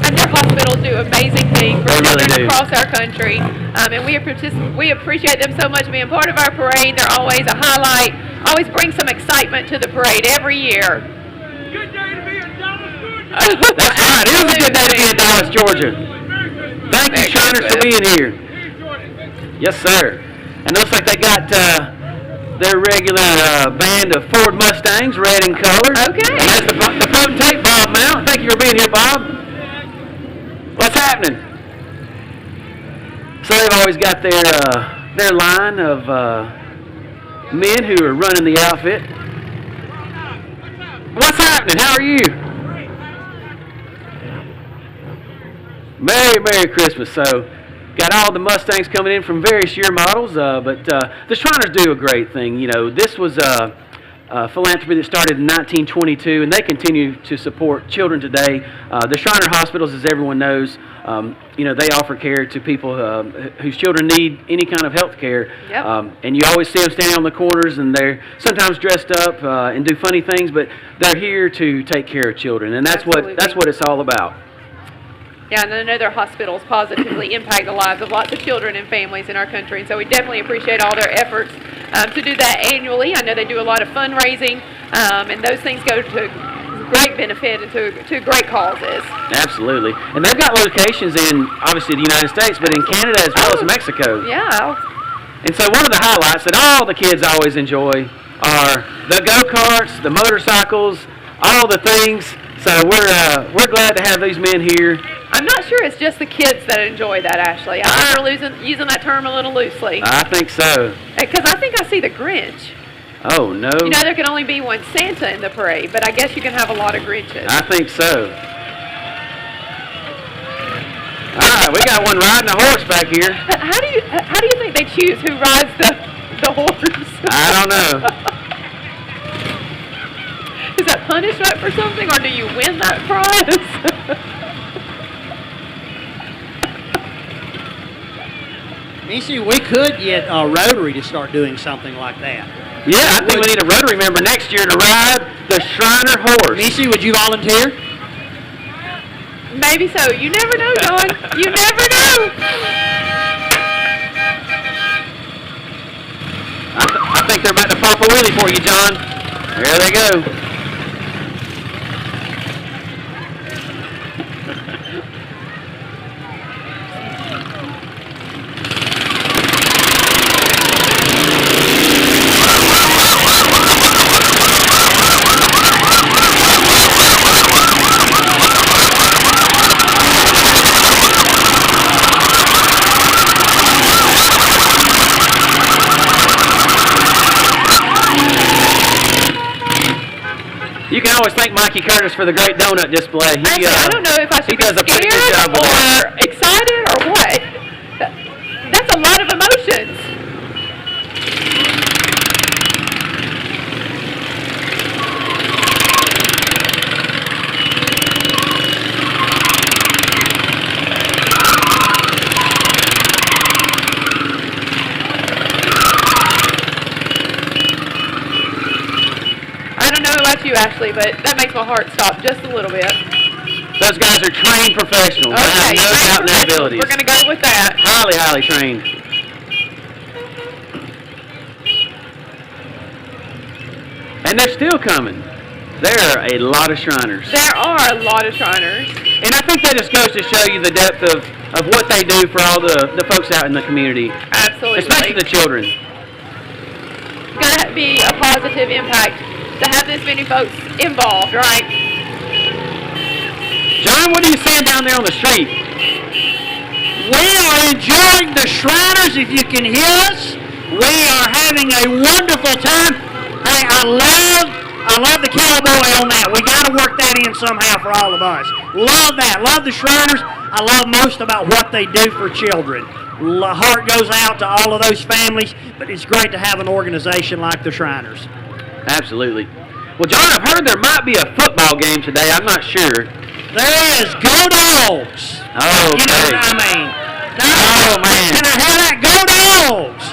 And their hospitals do amazing things for They really children do. across our country. And we appreciate them so much being part of our parade. They're always a highlight, always bring some excitement to the parade every year. That's right. It was a good day to be in Dallas, Georgia. Thank you, Shiners, for being here. Yes, sir. And it looks like they got their regular band of Ford Mustangs, red in color. Okay. And that's the potentate, Bob Mount. Thank you for being here, Bob. What's happening? So they've always got their line of men who are running the outfit. What's happening? How are you? Merry Christmas. So, got all the Mustangs coming in from various year models, but the Shriners do a great thing. You know, this was a philanthropy that started in 1922, and they continue to support children today. The Shriner Hospitals, as everyone knows, you know, they offer care to people whose children need any kind of health care. Yep. And you always see them standing on the corners, and they're sometimes dressed up and do funny things, but they're here to take care of children, and that's what it's all about. Yeah, and I know their hospitals positively impact the lives of lots of children and families in our country, and so we definitely appreciate all their efforts to do that annually. I know they do a lot of fundraising, and those things go to great benefit and to great causes. Absolutely. And they've got locations in, obviously, the United States, but in Canada as well as Mexico. Yeah. And so one of the highlights that all the kids always enjoy are the go-karts, the motorcycles, all the things. So we're glad to have these men here. I'm not sure it's just the kids that enjoy that, Ashley. I think we're using that term a little loosely. I think so. Because I think I see the Grinch. Oh, no. You know, there can only be one Santa in the parade, but I guess you can have a lot of Grinches. I think so. All right, we got one riding a horse back here. How do you think they choose who rides the horse? I don't know. Is that punishment for something, or do you win that prize? Missy, we could get Rotary to start doing something like that. Yeah, I think we need a Rotary member next year to ride the Shriner horse. Missy, would you volunteer? Maybe so. You never know, John. You never know. I think they're about to pop a wheelie for you, John. There they go. You can always thank Mikey Curtis for the great donut display. Actually, I don't know if I should be does a pretty good scared job with that. or excited or what. That's a lot of emotions. You, Ashley, but that makes my heart stop just a little bit. Those guys are trained professionals. Okay, They have no doubt in their abilities. We're going to go with that. Highly, highly trained. And they're still coming. There are a lot of Shriners. There are a lot of Shriners. And I think that just goes to show you the depth of what they do for all the folks out in the community. Absolutely. Especially the children. It's going to be a positive impact to have this many folks involved, right? John, what are you saying down there on the street? We are enjoying the Shriners, if you can hear us. We are having a wonderful time. Hey, I love the cowboy on that. We got to work that in somehow for all of us. Love that. Love the Shriners. I love most about what they do for children. The heart goes out to all of those families, but it's great to have an organization like the Shriners. Absolutely. Well, John, I've heard there might be a football game today. I'm not sure. There is. Go Dogs. Oh, okay. You know what I mean? Oh, man. Can I hear that? Go Dogs.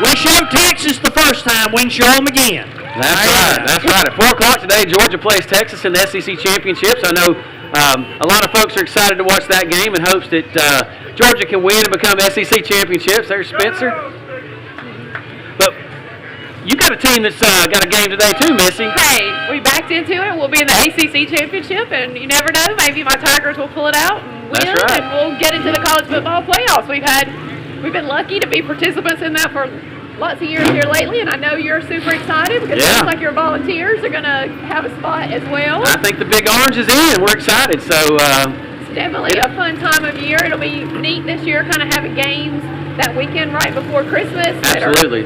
We showed Texas the first time. We can show them again. That's right. That's right. At 4 o'clock today, Georgia plays Texas in the SEC Championships. I know a lot of folks are excited to watch that game in hopes that Georgia can win and become SEC Championships. There's Spencer. But you got a team that's got a game today too, Missy. Hey, we backed into it. We'll be in the ACC Championship, and you never know. Maybe my Tigers will pull it out and win, That's right. and we'll get into the college football playoffs. We've been lucky to be participants in that for lots of years here lately, and I know you're super excited because it looks like your volunteers are going to have a spot as well. I think the Big Orange is in. We're excited. So it's definitely a fun time of year. It'll be neat this year, kind of having games that weekend right before Christmas. Absolutely.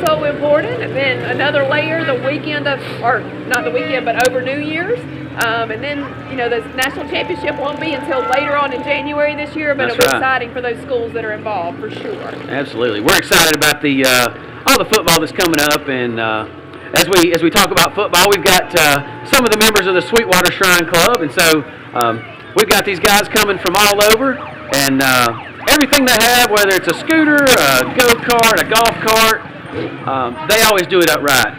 So important. And then another layer the weekend of, or not the weekend, but over New Year's. And then, you know, the national championship won't be until later on in January this year, but it'll be exciting for those schools that are involved for sure. Absolutely. We're excited about the all the football that's coming up, and as we talk about football, we've got some of the members of the Sweetwater Shrine Club, and so we've got these guys coming from all over, and everything they have, whether it's a scooter, a go-kart, a golf cart, they always do it upright.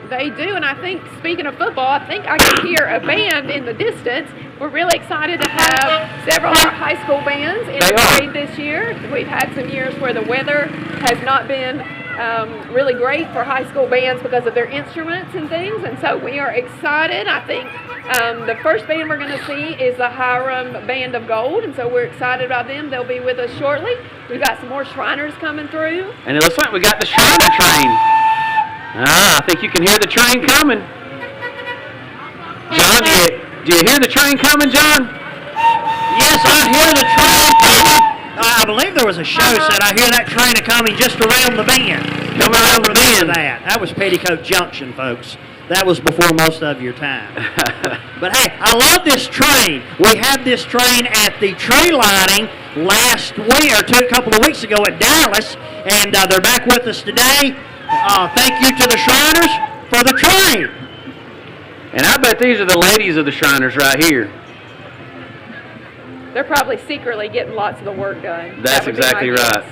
They do, and I think, speaking of football, I think I can hear a band in the distance. We're really excited to have several of our high school bands in the parade this year. We've had some years where the weather has not been really great for high school bands because of their instruments and things, and so we are excited. I think the first band we're going to see is the Hiram Band of Gold, and so we're excited about them. They'll be with us shortly. We've got some more Shriners coming through. And it looks like we got the Shriner train. I think you can hear the train coming. John, do you hear the train coming, John? Yes, I hear the train coming. I believe there was a show said I hear that train coming just around the bend. Coming around the bend. That was Petticoat Junction, folks. That was before most of your time. But hey, I love this train. We had this train at the tree lighting last week, or a couple of weeks ago at Dallas, and they're back with us today. Thank you to the Shriners for the train. And I bet these are the ladies of the Shriners right here. They're probably secretly getting lots of the work done. That's exactly right.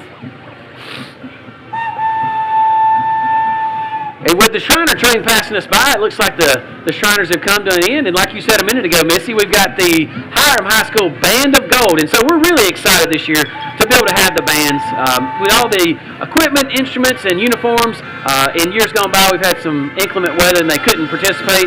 And with the Shriner train passing us by, it looks like the Shriners have come to an end. And like you said a minute ago, Missy, we've got the Hiram High School Band of Gold. And so we're really excited this year to be able to have the bands. With all the equipment, instruments, and uniforms, in years gone by, we've had some inclement weather and they couldn't participate.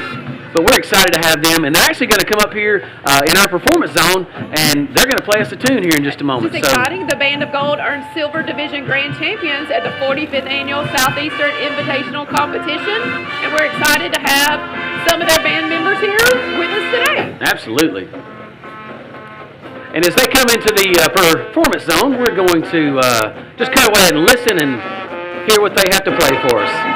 But we're excited to have them, and they're actually going to come up here in our performance zone, and they're going to play us a tune here in just a moment. It's exciting. The Band of Gold earned Silver Division Grand Champions at the 45th Annual Southeastern Invitational Competition, and we're excited to have some of their band members here with us today. Absolutely. And as they come into the performance zone, we're going to just kind of go ahead and listen and hear what they have to play for us.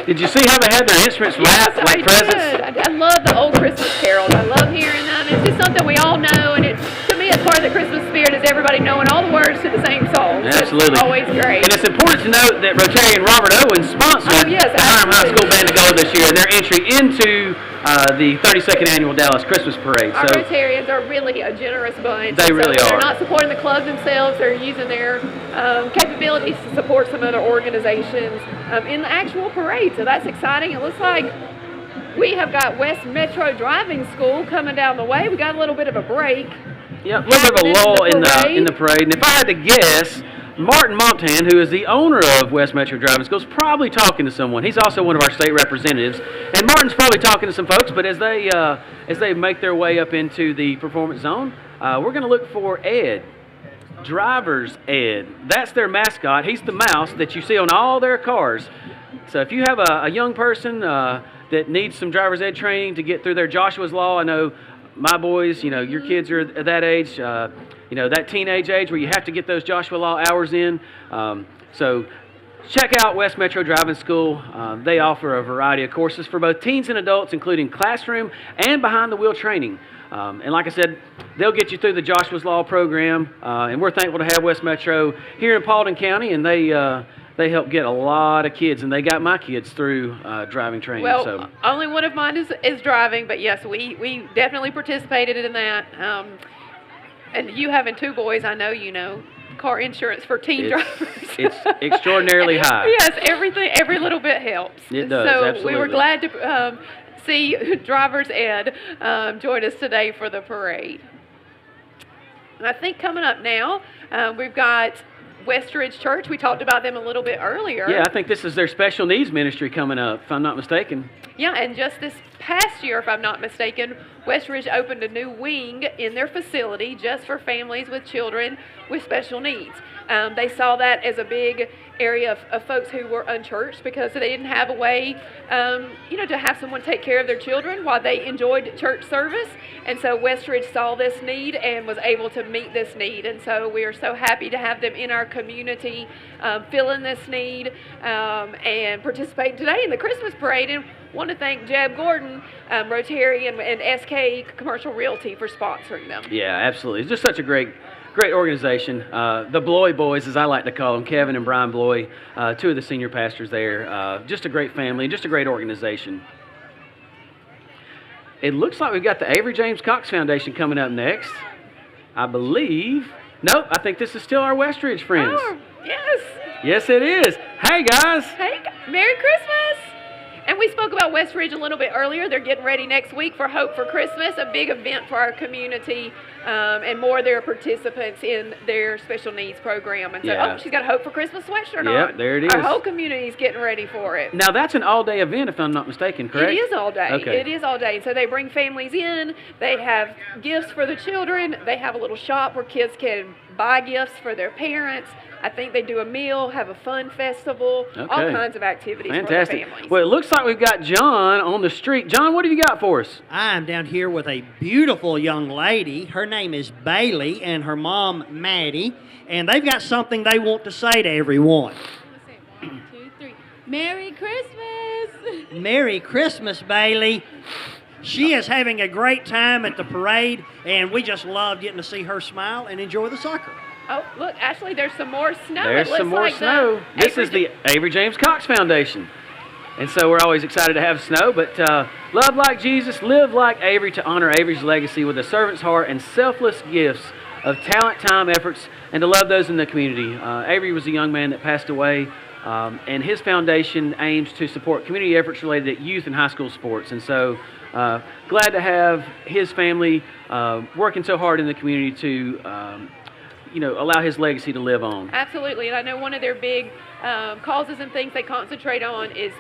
Did you see how they had their instruments wrapped like presents? I love the old Christmas carols. I love hearing them. It's just something we all know, and to me, it's part of the Christmas spirit is everybody knowing all the words to the same song. Absolutely. It's always great. And it's important to note that Rotarian Robert Owens sponsored the Hiram High School Band of Gold this year, their entry into the 32nd Annual Dallas Christmas Parade. Our Rotarians are really a generous bunch. They really are. They're not supporting the clubs themselves. They're using their capabilities to support some other organizations in the actual parade. So that's exciting. It looks like we have got West Metro Driving School coming down the way. We got a little bit of a break. Yeah, a little bit of a lull in the parade. And if I had to guess, Martin Montan, who is the owner of West Metro Driving School, is probably talking to someone. He's also one of our state representatives, and Martin's probably talking to some folks. But as they make their way up into the performance zone, we're going to look for Ed, Driver's Ed. That's their mascot. He's the mouse that you see on all their cars. So if you have a young person that needs some driver's ed training to get through their Joshua's Law, I know my boys, your kids are at that age. That teenage age where you have to get those Joshua Law hours in. So check out West Metro Driving School. They offer a variety of courses for both teens and adults, including classroom and behind-the-wheel training. And like I said, they'll get you through the Joshua's Law program. And we're thankful to have West Metro here in Paulding County, and they help get a lot of kids, and they got my kids through driving training. Well, only one of mine is driving, but yes, we definitely participated in that. And you having two boys, I know you know car insurance for teen drivers. It's extraordinarily high. Yes, every little bit helps. It does, so absolutely. We were glad to see Driver's Ed join us today for the parade. And I think coming up now, we've got Westridge Church. We talked about them a little bit earlier. Yeah, I think this is their special needs ministry coming up, if I'm not mistaken. Yeah, and just this past year, if I'm not mistaken, Westridge opened a new wing in their facility just for families with children with special needs. They saw that as a big area of folks who were unchurched because they didn't have a way, to have someone take care of their children while they enjoyed church service. And so Westridge saw this need and was able to meet this need. And so we are so happy to have them in our community, filling this need and participating today in the Christmas parade. And want to thank Jeb Gordon, Rotary, and SK Commercial Realty for sponsoring them. Yeah, absolutely. It's just such a great organization. The Bloy boys, as I like to call them, Kevin and Brian Bloy, two of the senior pastors there. Just a great family, just a great organization. It looks like we've got the Avery James Cox Foundation coming up next. I believe. Nope, I think this is still our Westridge friends. Oh, yes. Yes, it is. Hey, guys. Hey, Merry Christmas. And we spoke about Westridge a little bit earlier. They're getting ready next week for Hope for Christmas, a big event for our community, and more of their participants in their special needs program. And so, Yeah. oh, she's got a Hope for Christmas sweatshirt on. Yep, there it is. Our whole community is getting ready for it. Now, that's an all-day event, if I'm not mistaken, correct? It is all day. Okay. It is all day. So they bring families in. They have gifts for the children. They have a little shop where kids can buy gifts for their parents. I think they do a meal, have a fun festival, all Okay. kinds of activities Fantastic. for the families. Well, it looks like we've got John on the street. John, what have you got for us? I'm down here with a beautiful young lady. Her name is Bailey and her mom, Maddie, and they've got something they want to say to everyone. 1, 2, 3. Merry Christmas! Merry Christmas, Bailey. She is having a great time at the parade, and we just love getting to see her smile and enjoy the soccer. Oh, look, Ashley, there's some more snow. There's It looks some more like snow. This is the Avery James Cox Foundation. And so we're always excited to have snow, but love like Jesus, live like Avery to honor Avery's legacy with a servant's heart and selfless gifts of talent, time, efforts, and to love those in the community. Avery was a young man that passed away, and his foundation aims to support community efforts related to youth and high school sports. And so glad to have his family working so hard in the community to allow his legacy to live on. Absolutely, and I know one of their big causes and things they concentrate on is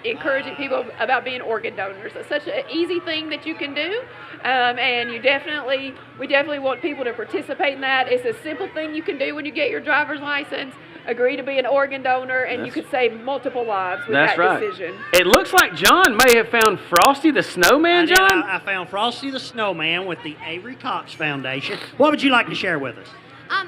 encouraging people about being organ donors. It's such an easy thing that you can do, and we definitely want people to participate in that. It's a simple thing you can do when you get your driver's license. Agree to be an organ donor, and you could save multiple lives with that decision. It looks like John may have found Frosty the Snowman, John. I found Frosty the Snowman with the Avery Cox Foundation. What would you like to share with us?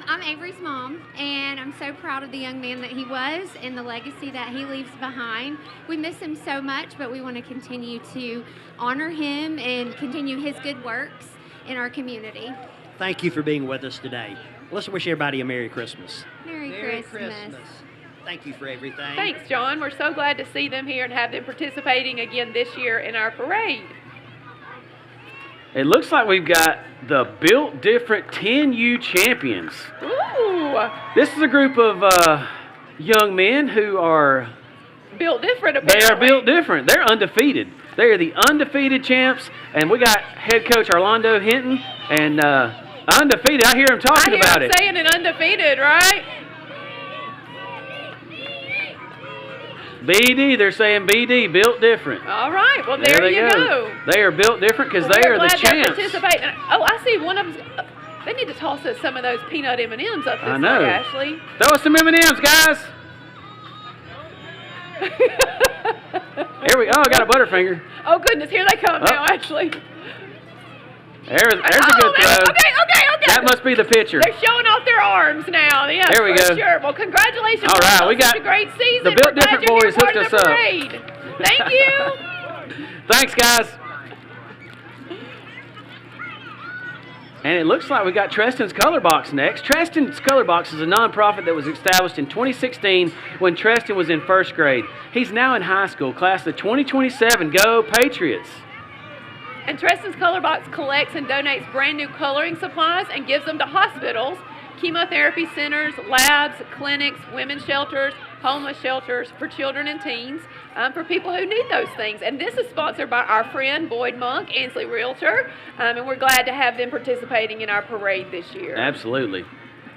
I'm Avery's mom, and I'm so proud of the young man that he was and the legacy that he leaves behind. We miss him so much, but we want to continue to honor him and continue his good works in our community. Thank you for being with us today. Let's wish everybody a Merry Christmas. Merry Christmas. Thank you for everything. Thanks, John. We're so glad to see them here and have them participating again this year in our parade. It looks like we've got the Built Different 10U champions. Ooh! This is a group of young men who are built different, apparently. They are built different. They're undefeated. They are the undefeated champs, and we got head coach Orlando Hinton, and undefeated. I hear him talking about it. I hear him saying it undefeated, right? BD, they're saying BD, built different. All right, well, there you go. They are built different because they are the champs. Participate. Oh, I see one of them. They need to toss us some of those peanut M&Ms up this way, Ashley. Throw us some M&Ms, guys. Here we go. Oh, I got a Butterfinger. Oh, goodness, here they come now, Ashley. There's a good throw. Okay. That must be the pitcher. They're showing off their arms now. Yes, there we for go. Sure. Well, congratulations. All right, we got such a great season. the Built Different boys hooked us up. Thank you. Thanks, guys. And it looks like we got Treston's Color Box next. Treston's Color Box is a nonprofit that was established in 2016 when Treston was in first grade. He's now in high school, class of 2027. Go Patriots! And Treston's Color Box collects and donates brand new coloring supplies and gives them to hospitals, chemotherapy centers, labs, clinics, women's shelters, homeless shelters for children and teens, for people who need those things. And this is sponsored by our friend Boyd Monk, Ansley Realtor, and we're glad to have them participating in our parade this year. Absolutely.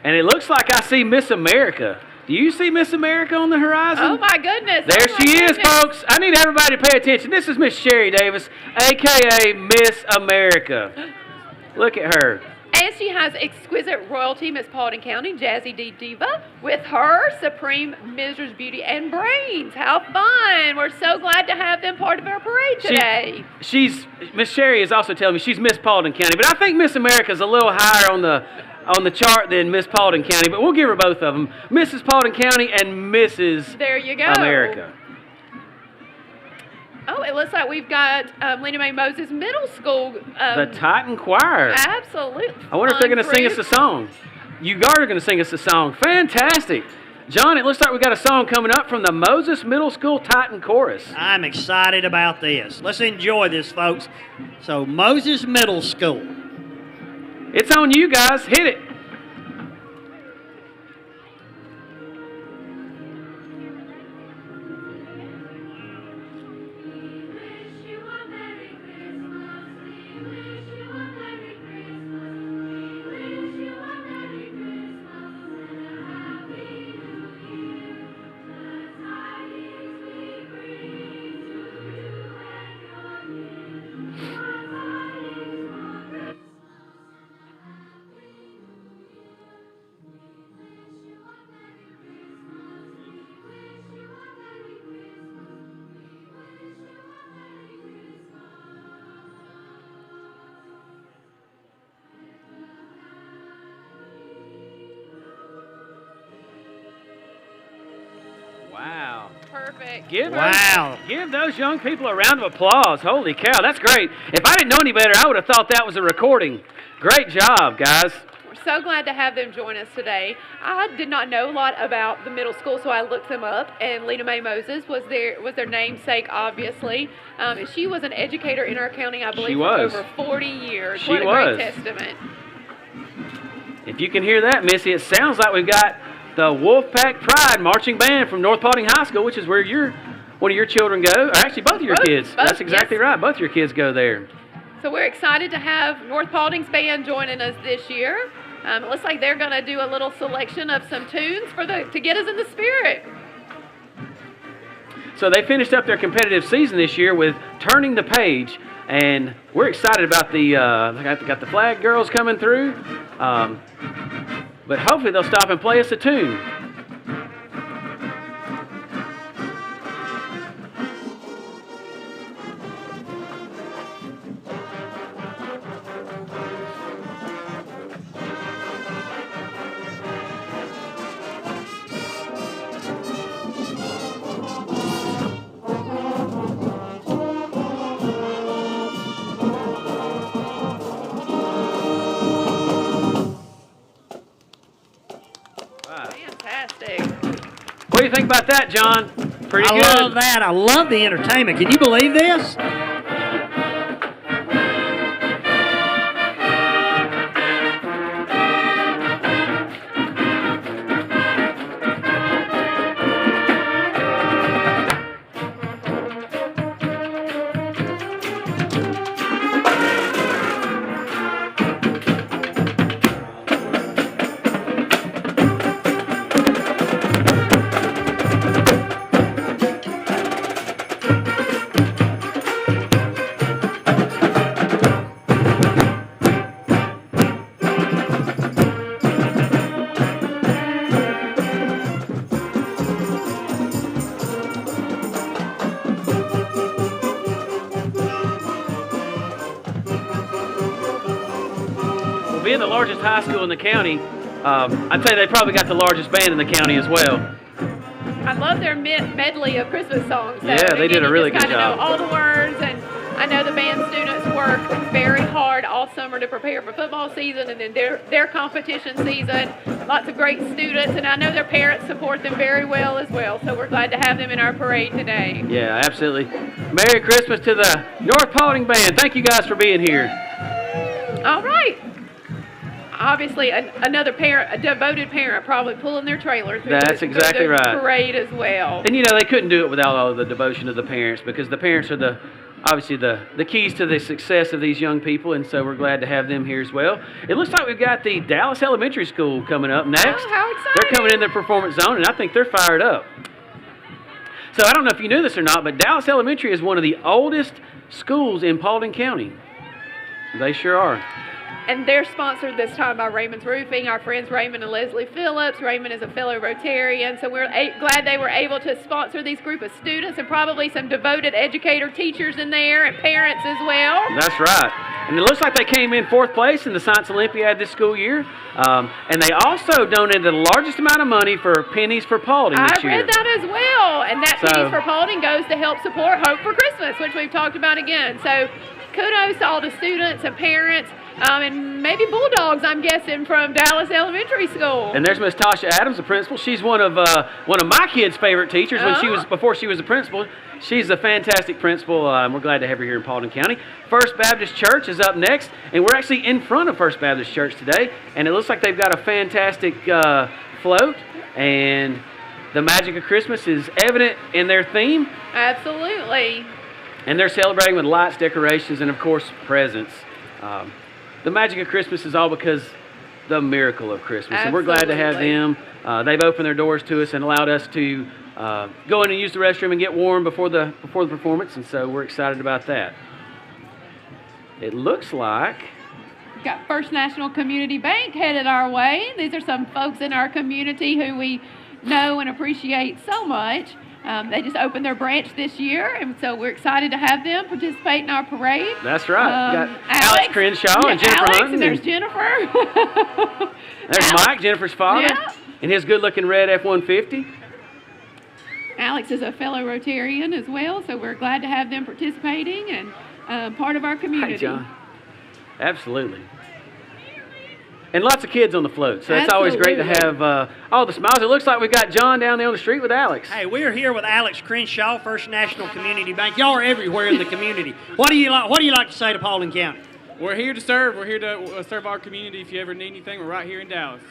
And it looks like I see Miss America. Do you see Miss America on the horizon? Oh, my goodness. There she is, folks. I need everybody to pay attention. This is Miss Sherry Davis, a.k.a. Miss America. Look at her. And she has exquisite royalty, Miss Paulding County, Jazzy D Diva, with her Supreme Mrs. Beauty and Brains. How fun. We're so glad to have them part of our parade today. Miss Sherry is also telling me she's Miss Paulding County, but I think Miss America's a little higher on the chart than Miss Paulding County, but we'll give her both of them. Mrs. Paulding County and Mrs. There you go. America. Oh, it looks like we've got Lena Mae Moses Middle School. The Titan Choir. Absolutely. I wonder if they're going to sing us a song. You are going to sing us a song. Fantastic. John, it looks like we got a song coming up from the Moses Middle School Titan Chorus. I'm excited about this. Let's enjoy this, folks. So, Moses Middle School. It's on you guys. Hit it. Wow. Perfect. Give those young people a round of applause. Holy cow, that's great. If I didn't know any better, I would have thought that was a recording. Great job, guys. We're so glad to have them join us today. I did not know a lot about the middle school, so I looked them up, and Lena Mae Moses was their namesake, obviously. And she was an educator in our county, I believe, for over 40 years. What a great testament. If you can hear that, Missy, it sounds like we've got the Wolfpack Pride Marching Band from North Paulding High School, which is where one of your children go, or actually both of your kids. That's exactly right. Both of your kids go there. So we're excited to have North Paulding's band joining us this year. It looks like they're going to do a little selection of some tunes to get us in the spirit. So they finished up their competitive season this year with Turning the Page, and we're excited about they got the flag girls coming through. But hopefully they'll stop and play us a tune. What do you think about that, John? Pretty good. I love that. I love the entertainment. Can you believe this? Being the largest high school in the county, I'd say they probably got the largest band in the county as well. I love their medley of Christmas songs. So yeah, they did a really good job. Know all the words, and I know the band students work very hard all summer to prepare for football season and then their competition season. Lots of great students, and I know their parents support them very well as well. So we're glad to have them in our parade today. Yeah, absolutely. Merry Christmas to the North Paulding Band. Thank you guys for being here. All right. Obviously, another parent, a devoted parent, probably pulling their trailer through the parade as well. And, you know, they couldn't do it without all of the devotion of the parents, because the parents are obviously the keys to the success of these young people, and so we're glad to have them here as well. It looks like we've got the Dallas Elementary School coming up next. Oh, how exciting. They're coming in their performance zone, and I think they're fired up. So I don't know if you knew this or not, but Dallas Elementary is one of the oldest schools in Paulding County. They sure are. and they're sponsored this time by Raymond's Roofing, our friends Raymond and Leslie Phillips. Raymond is a fellow Rotarian, so we're glad they were able to sponsor these group of students, and probably some devoted educator teachers in there and parents as well. That's right. And it looks like they came in 4th place in the Science Olympiad this school year. And they also donated the largest amount of money for Pennies for Paulding this year. I read that as well. And that Pennies for Paulding goes to help support Hope for Christmas, which we've talked about again. So kudos to all the students and parents. And maybe Bulldogs, I'm guessing, from Dallas Elementary School. And there's Miss Tasha Adams, the principal. She's one of my kids' favorite teachers before she was a principal. She's a fantastic principal, and we're glad to have her here in Paulding County. First Baptist Church is up next, and we're actually in front of First Baptist Church today, and it looks like they've got a fantastic float, and the magic of Christmas is evident in their theme. Absolutely. And they're celebrating with lights, decorations, and, of course, presents. The magic of Christmas is all because the miracle of Christmas, and we're glad to have them. They've opened their doors to us and allowed us to go in and use the restroom and get warm before the performance, and so we're excited about that. It looks like we've got First National Community Bank headed our way. These are some folks in our community who we know and appreciate so much. They just opened their branch this year, and so we're excited to have them participate in our parade. That's right. We've got Alex Crenshaw and Jennifer Alex, Hunt. and there's Jennifer. There's Mike, Jennifer's father, and his good-looking red F-150. Alex is a fellow Rotarian as well, so we're glad to have them participating and part of our community. Hey, John. Absolutely. And lots of kids on the float, so it's always great to have all the smiles. It looks like we've got John down there on the street with Alex. Hey, we're here with Alex Crenshaw, First National Community Bank. Y'all are everywhere in the community. What do you like to say to Paulding County? We're here to serve. We're here to serve our community. If you ever need anything, we're right here in Dallas.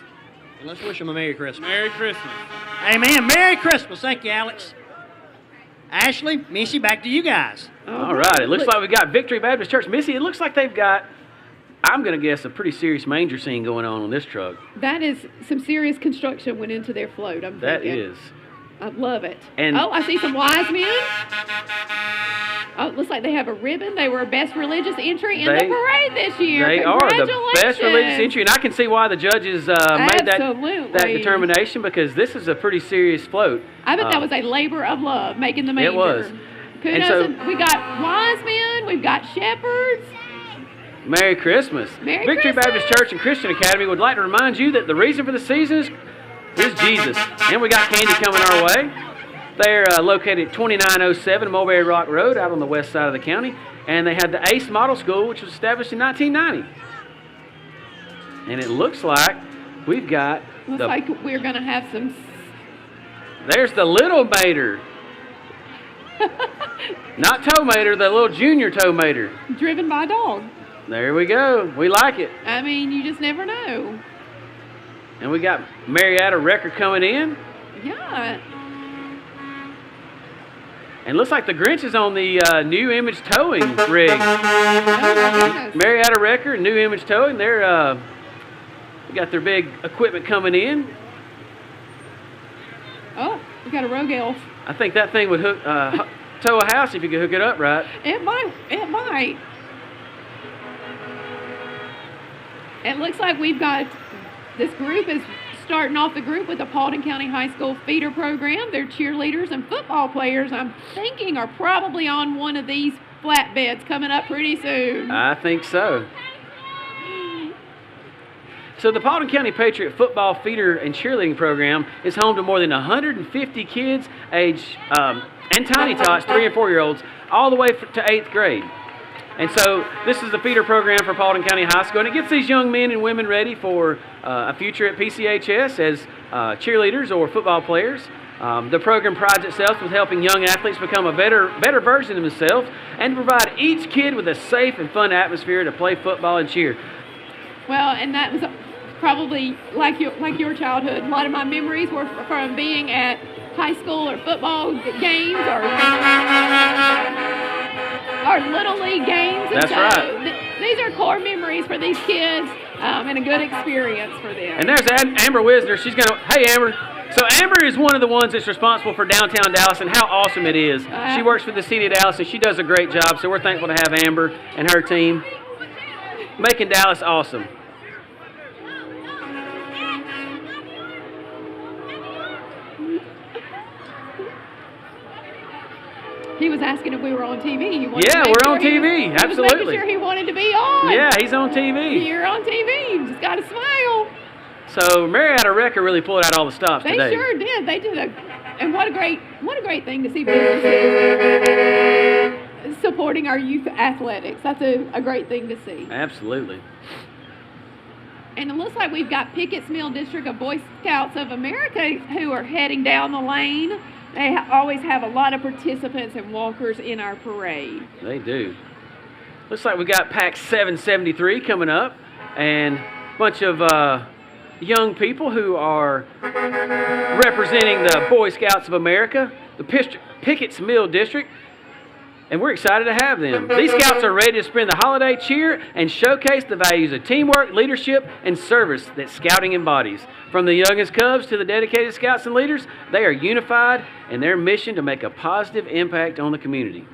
And let's wish them a Merry Christmas. Merry Christmas. Amen. Merry Christmas. Thank you, Alex. Ashley, Missy, back to you guys. All right. It looks like we've got Victory Baptist Church. Missy, it looks like they've got, I'm going to guess, a pretty serious manger scene going on this truck. That is some serious construction went into their float, I'm thinking. That is. I love it. And I see some wise men. Oh, it looks like they have a ribbon. They were best religious entry in the parade this year. They are the best religious entry, and I can see why the judges made that determination, because this is a pretty serious float. I bet that was a labor of love, making the manger. It was. Kudos. We got wise men. We've got shepherds. Merry Christmas. Victory Baptist Church and Christian Academy would like to remind you that the reason for the season is Jesus. And we got candy coming our way. They're located at 2907 Mulberry Rock Road out on the west side of the county. And they had the ACE Model School, which was established in 1990. And it looks like we've got... Looks like we're going to have some... There's the little mater. Not tow mater, the little junior tow mater. Driven by a dog. There we go. We like it. I mean, you just never know. And we got Marietta Wrecker coming in. Yeah. And looks like the Grinch is on the New Image Towing rig. Oh, Marietta Wrecker, New Image Towing. They're we got their big equipment coming in. Oh, we got a rogue elf. I think that thing would hook tow a house if you could hook it up right. It might. It might. It looks like we've got, this group is starting off the group with the Paulding County High School feeder program. Their cheerleaders and football players, I'm thinking, are probably on one of these flatbeds coming up pretty soon. I think so. So the Paulding County Patriot football feeder and cheerleading program is home to more than 150 kids age and tiny tots, 3 and 4 year olds, all the way to 8th grade. And so this is the feeder program for Paulding County High School, and it gets these young men and women ready for a future at PCHS as cheerleaders or football players. The program prides itself with helping young athletes become a better version of themselves and to provide each kid with a safe and fun atmosphere to play football and cheer. Well, and that was probably like your childhood. A lot of my memories were from being at high school or football games or Little League games. That's right. These are core memories for these kids and a good experience for them. And there's Amber Wisner. She's going to, hey, Amber. So Amber is one of the ones that's responsible for downtown Dallas and how awesome it is. She works for the city of Dallas, and she does a great job, so we're thankful to have Amber and her team. making Dallas awesome. He was asking if we were on TV. He wanted Yeah, to make we're on sure he TV. was Absolutely. making sure he wanted to be on. Yeah, he's on TV. You're on TV. You just got to smile. So Marietta Wrecker really pulled out all the stops They today. sure did. They did and what a great thing to see businesses supporting our youth athletics. That's a great thing to see. Absolutely. And it looks like we've got Pickett's Mill District of Boy Scouts of America who are heading down the lane. They always have a lot of participants and walkers in our parade. They do. Looks like we got Pack 773 coming up, and a bunch of young people who are representing the Boy Scouts of America, the Pickett's Mill District, and we're excited to have them. These scouts are ready to spend the holiday cheer and showcase the values of teamwork, leadership, and service that scouting embodies. From the youngest cubs to the dedicated scouts and leaders, they are unified in their mission to make a positive impact on the community.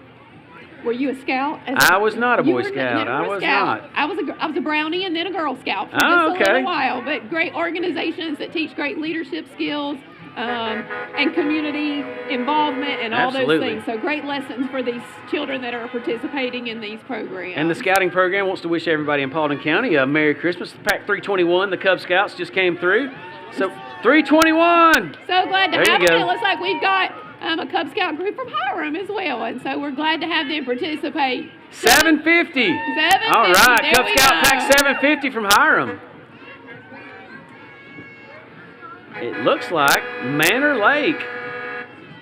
Were you a scout? I was not a Boy Scout. I was not. I was a Brownie and then a Girl Scout for Oh, just okay. a little while. But great organizations that teach great leadership skills and community involvement and all Absolutely. those things. So great lessons for these children that are participating in these programs. And the scouting program wants to wish everybody in Paulding County a Merry Christmas. Pack 321, the Cub Scouts just came through. So 321! So glad to There you have them. go. It looks like we've got a Cub Scout group from Hiram as well, and so we're glad to have them participate. 750. 750. All right, There Cub we Scout go. Pack 750 from Hiram. It looks like Manor Lake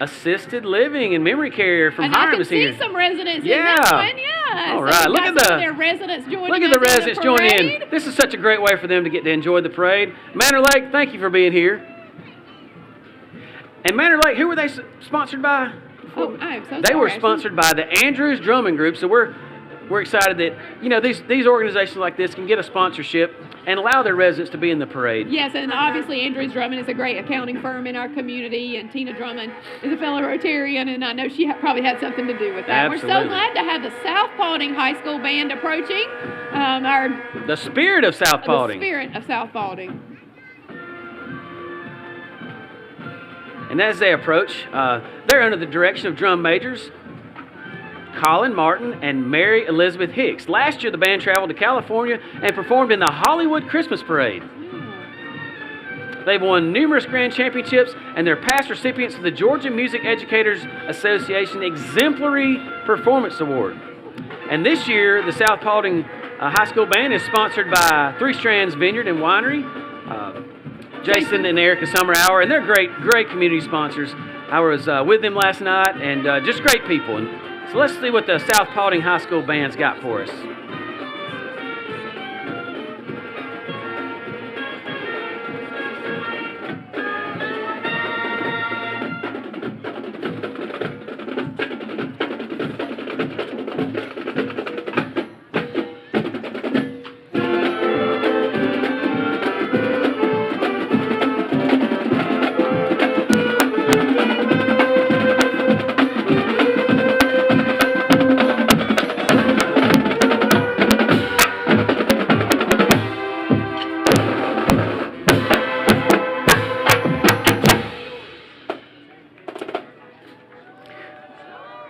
Assisted Living and Memory Care from And I Hiram can is here. see some residents Yeah. in that one, yeah. All So right, we've look got at some the- of their residents joining Look at us the residents in joining parade. in. This is such a great way for them to get to enjoy the parade. Manor Lake, thank you for being here. And Manor Lake, who were they sponsored by? Oh, I am so sorry. They were sponsored by the Andrews Drumming Group, so we're excited that these organizations like this can get a sponsorship and allow their residents to be in the parade. Yes, and obviously Andrews Drummond is a great accounting firm in our community, and Tina Drummond is a fellow Rotarian, and I know she probably had something to do with that. We're Absolutely. so glad to have the South Paulding High School Band approaching. The spirit of South Paulding. The spirit of South Paulding. And as they approach, they're under the direction of drum majors Colin Martin and Mary Elizabeth Hicks. Last year, the band traveled to California and performed in the Hollywood Christmas Parade. They've won numerous grand championships, and they're past recipients of the Georgia Music Educators Association Exemplary Performance Award. And this year, the South Paulding High School Band is sponsored by Three Strands Vineyard and Winery, Jason and Erica Summer Hour, and they're great community sponsors. I was with them last night, and just great people. And so let's see what the South Paulding High School Band's got for us.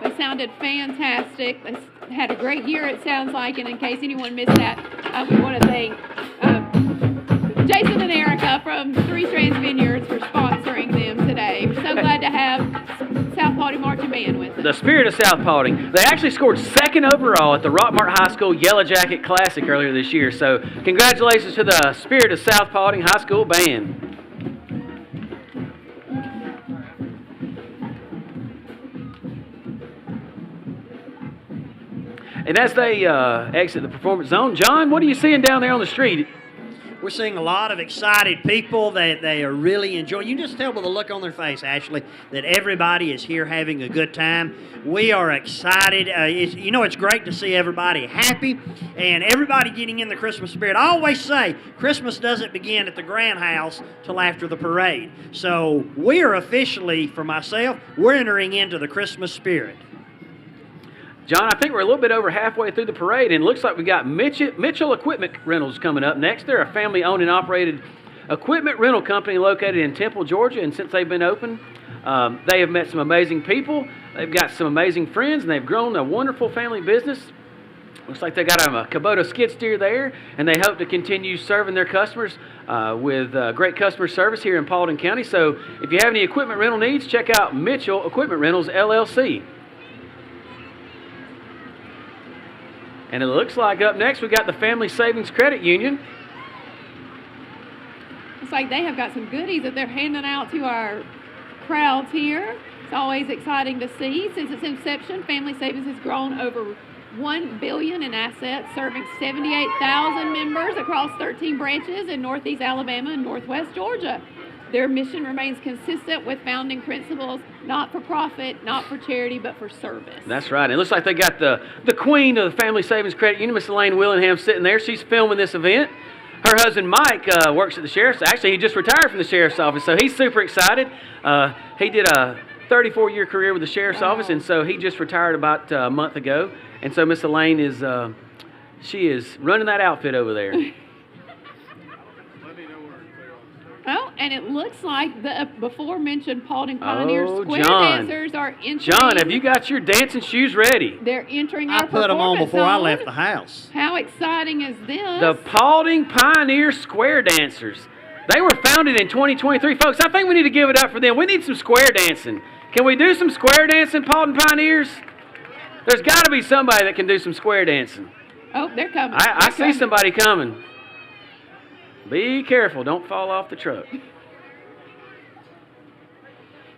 They sounded fantastic. They had a great year, it sounds like, and in case anyone missed that, we want to thank Jason and Erica from Three Strands Vineyards for sponsoring them today. We're so glad to have South Paulding Marching Band with us. The spirit of South Paulding. They actually scored second overall at the Rockmart High School Yellow Jacket Classic earlier this year. So congratulations to the spirit of South Paulding High School Band. And as they exit the performance zone, John, what are you seeing down there on the street? We're seeing a lot of excited people that they are really enjoying. You can just tell by the look on their face, Ashley, that everybody is here having a good time. We are excited. It's great to see everybody happy and everybody getting in the Christmas spirit. I always say Christmas doesn't begin at the Grand House till after the parade. So we are officially, for myself, we're entering into the Christmas spirit. John, I think we're a little bit over halfway through the parade, and it looks like we got Mitchell Equipment Rentals coming up next. They're a family-owned and operated equipment rental company located in Temple, Georgia, and since they've been open, they have met some amazing people. They've got some amazing friends, and they've grown a wonderful family business. Looks like they got a Kubota skid steer there, and they hope to continue serving their customers with great customer service here in Paulding County. So if you have any equipment rental needs, check out Mitchell Equipment Rentals, LLC. And it looks like up next we got the Family Savings Credit Union. Looks like they have got some goodies that they're handing out to our crowds here. It's always exciting to see. Since its inception, Family Savings has grown over $1 billion in assets, serving 78,000 members across 13 branches in Northeast Alabama and Northwest Georgia. Their mission remains consistent with founding principles, not for profit, not for charity, but for service. That's right. It looks like they got the queen of the Family Savings Credit Union, Miss Elaine Willingham, sitting there. She's filming this event. Her husband, Mike, works at the sheriff's. Actually, he just retired from the sheriff's office, so he's super excited. He did a 34-year career with the sheriff's office, and so he just retired about a month ago. And so Miss Elaine is, she is running that outfit over there. Oh, and it looks like the before-mentioned Paulding Pioneer Square John. dancers are entering. John, have you got your dancing shoes ready? They're entering our I put them on before I zone. left the house. How exciting is this? The Paulding Pioneer Square Dancers. They were founded in 2023. Folks, I think we need to give it up for them. We need some square dancing. Can we do some square dancing, Paulding Pioneers? There's got to be somebody that can do some square dancing. Oh, they're coming. I see somebody coming. Be careful. Don't fall off the truck.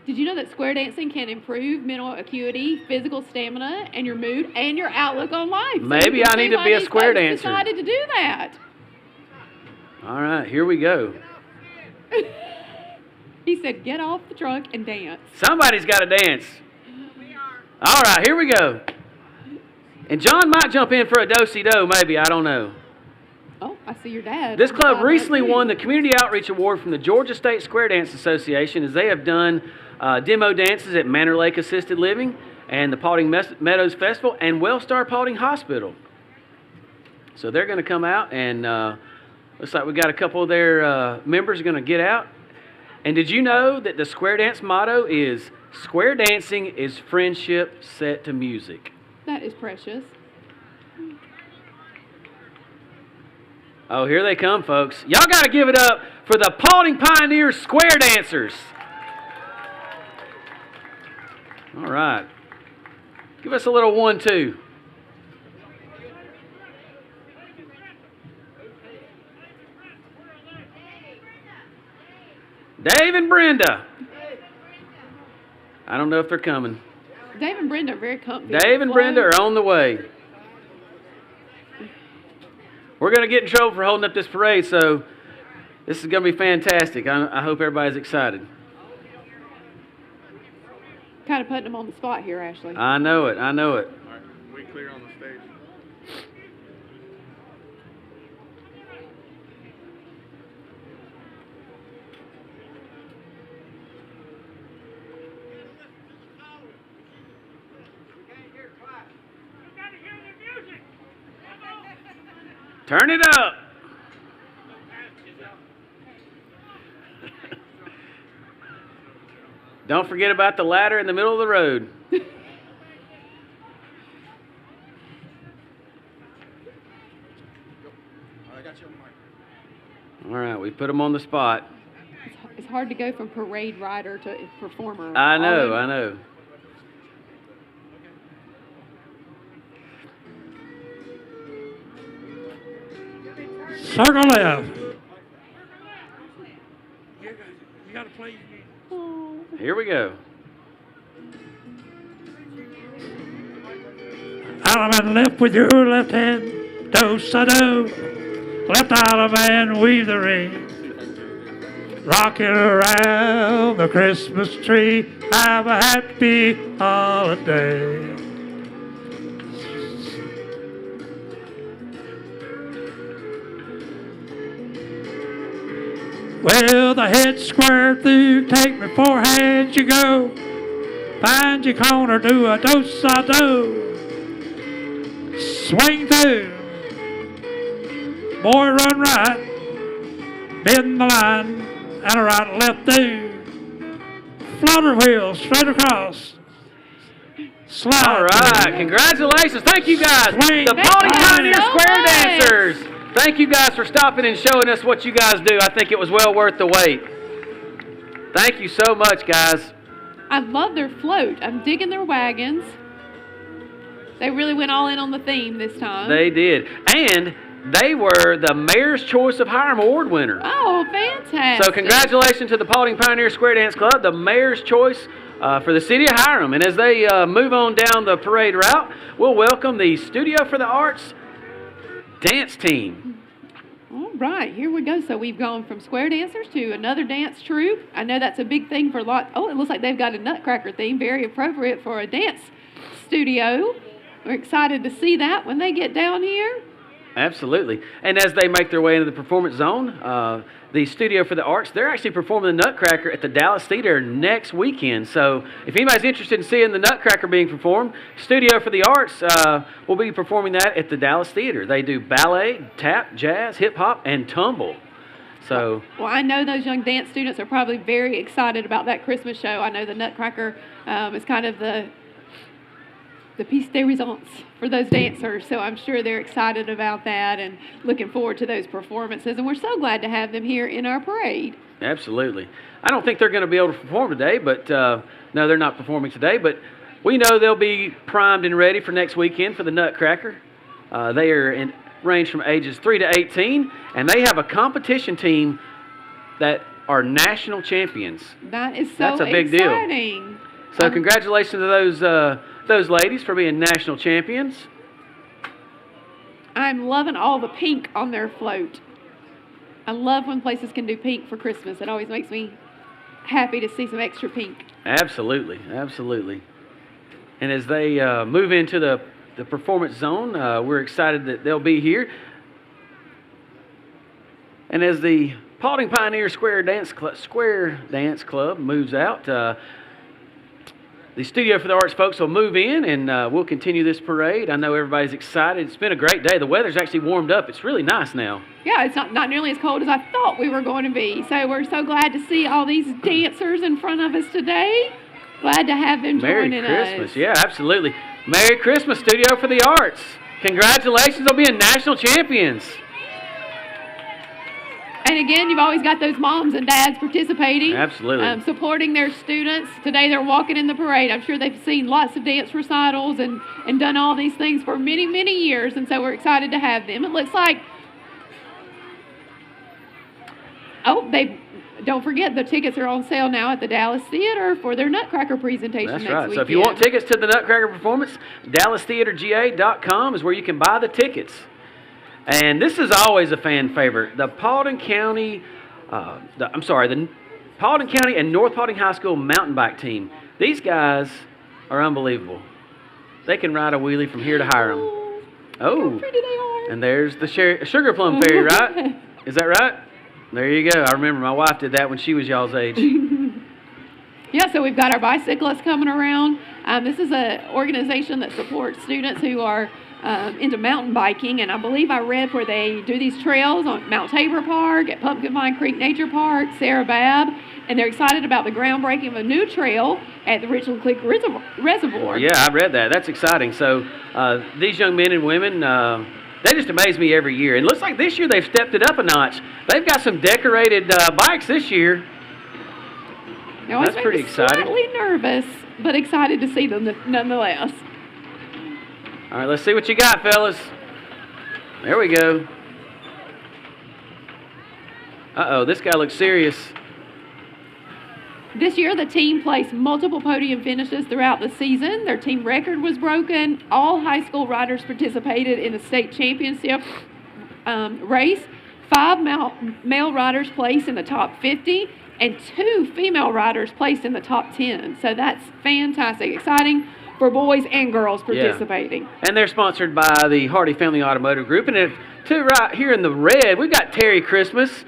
Did you know that square dancing can improve mental acuity, physical stamina, and your mood and your outlook on life? Maybe I need to be a square dancer. Decided to do that. All right, here we go. He said, "Get off the truck and dance." Somebody's got to dance. All right, here we go. And John might jump in for a do-si-do, maybe. I don't know. Oh, I see your dad. This club recently won the Community Outreach Award from the Georgia State Square Dance Association as they have done demo dances at Manor Lake Assisted Living and the Paulding Meadows Festival and Wellstar Paulding Hospital. So they're going to come out, and looks like we got a couple of their members going to get out. And did you know that the square dance motto is "Square dancing is friendship set to music"? That is precious. Oh, here they come, folks. Y'all got to give it up for the Paulding Pioneer Square Dancers. All right. Give us a little 1-2. Dave and Brenda. I don't know if they're coming. Dave and Brenda are very comfy. Dave and Brenda are on the way. We're going to get in trouble for holding up this parade, so this is going to be fantastic. I hope everybody's excited. Kind of putting them on the spot here, Ashley. I know it. I know it. All right, we clear on the stage. Turn it up. Don't forget about the ladder in the middle of the road. All right, we put them on the spot. It's hard to go from parade rider to performer. I know, I know. Circle left. You got to play. Here we go. Allemande left with your left hand, do-sa-do. Left Allemande, weave the ring. Rock it around the Christmas tree. Have a happy holiday. Well, the head square through, take me forehand you go. Find your corner, do a do-sa-do. Swing two. Boy, run right. Bend the line. And a right, left two. Flutter wheel straight across. Slide. All right, congratulations. Thank you guys. Swing. The Paulding Pioneer so Square much. Dancers. Thank you guys for stopping and showing us what you guys do. I think it was well worth the wait. Thank you so much, guys. I love their float. I'm digging their wagons. They really went all in on the theme this time. They did. And they were the Mayor's Choice of Hiram Award winner. Oh, fantastic. So congratulations to the Paulding Pioneer Square Dance Club, the Mayor's Choice for the city of Hiram. And as they move on down the parade route, we'll welcome the Studio for the Arts dance team. All right, here we go. So we've gone from square dancers to another dance troupe. I know that's a big thing for a lot. Oh, it looks like they've got a Nutcracker theme, very appropriate for a dance studio. We're excited to see that when they get down here. Absolutely. And as they make their way into the performance zone, the Studio for the Arts, they're actually performing the Nutcracker at the Dallas Theater next weekend. So if anybody's interested in seeing the Nutcracker being performed, Studio for the Arts will be performing that at the Dallas Theater. They do ballet, tap, jazz, hip-hop, and tumble. So, well, I know those young dance students are probably very excited about that Christmas show. I know the Nutcracker is kind of the piece de resistance for those dancers, so I'm sure they're excited about that and looking forward to those performances, and we're so glad to have them here in our parade. absolutely. I don't think they're going to be able to perform today, but no, they're not performing today, but we know they'll be primed and ready for next weekend for the Nutcracker. They are range from ages 3 to 18, and they have a competition team that are national champions. That is so That's a big exciting. deal. So congratulations to those ladies for being national champions. I'm loving all the pink on their float. I love when places can do pink for Christmas. It always makes me happy to see some extra pink. Absolutely, absolutely. And as they move into the performance zone, we're excited that they'll be here. And as the Paulding Pioneer Square Dance Club moves out, the Studio for the Arts folks will move in, and we'll continue this parade. I know everybody's excited. It's been a great day. The weather's actually warmed up. It's really nice now. Yeah, it's not nearly as cold as I thought we were going to be. So we're so glad to see all these dancers in front of us today. Glad to have them joining us. Merry Christmas. Yeah, absolutely. Merry Christmas, Studio for the Arts. Congratulations on being national champions. And again, you've always got those moms and dads participating. Absolutely. Supporting their students. Today they're walking in the parade. I'm sure they've seen lots of dance recitals and done all these things for many, many years. And so we're excited to have them. It looks like, don't forget, the tickets are on sale now at the Dallas Theater for their Nutcracker presentation That's next right. weekend. So if you want tickets to the Nutcracker performance, DallasTheaterGA.com is where you can buy the tickets. And this is always a fan favorite. The Paulding County, the Paulding County and North Paulding High School mountain bike team. These guys are unbelievable. They can ride a wheelie from here to Hiram. Oh, how pretty they are. And there's the Sugar Plum Fairy, right? Is that right? There you go. I remember my wife did that when she was y'all's age. Yeah, so we've got our bicyclists coming around. This is an organization that supports students who are into mountain biking, and I believe I read where they do these trails on Mount Tabor Park, at Pumpkin Vine Creek Nature Park, Sarah Babb, and they're excited about the groundbreaking of a new trail at the Richland Creek Reservoir. Yeah, I read that. That's exciting. So these young men and women, they just amaze me every year. And it looks like this year they've stepped it up a notch. They've got some decorated bikes this year. Now, that's pretty exciting. Slightly nervous, but excited to see them nonetheless. All right, let's see what you got, fellas. There we go. Uh-oh, this guy looks serious. This year, the team placed multiple podium finishes throughout the season. Their team record was broken. All high school riders participated in the state championship race. 5 male riders placed in the top 50, and 2 female riders placed in the top 10. So that's fantastic. Exciting for boys and girls participating. Yeah. And they're sponsored by the Hardy Family Automotive Group. And right here in the red, we've got Terry Christmas.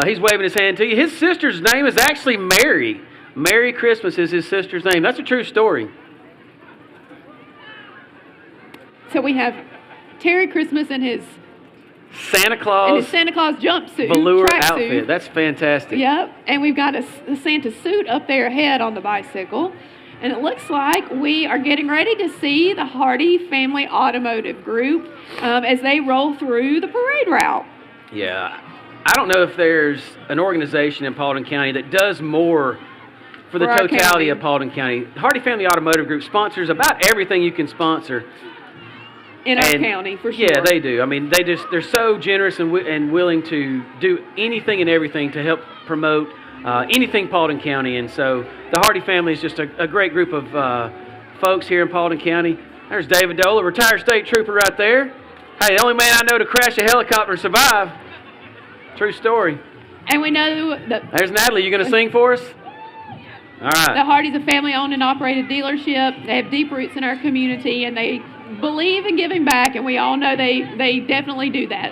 He's waving his hand to you. His sister's name is actually Mary. Merry Christmas is his sister's name. That's a true story. So we have Terry Christmas in his Santa Claus jumpsuit, velour tracksuit. outfit. That's fantastic. Yep, and we've got a Santa suit up there ahead on the bicycle. And it looks like we are getting ready to see the Hardy Family Automotive Group as they roll through the parade route. Yeah. I don't know if there's an organization in Paulding County that does more for the totality of Paulding County. Hardy Family Automotive Group sponsors about everything you can sponsor. In our county, for sure. Yeah, they do. I mean, they're so generous and willing to do anything and everything to help promote anything Paulding County. And so the Hardy family is just a great group of folks here in Paulding County. There's David Dola, retired state trooper right there. Hey, the only man I know to crash a helicopter and survive. True story. And we know that... There's Natalie. You going to sing for us? All right. The Hardy's a family-owned and operated dealership. They have deep roots in our community, and they believe in giving back, and we all know they definitely do that.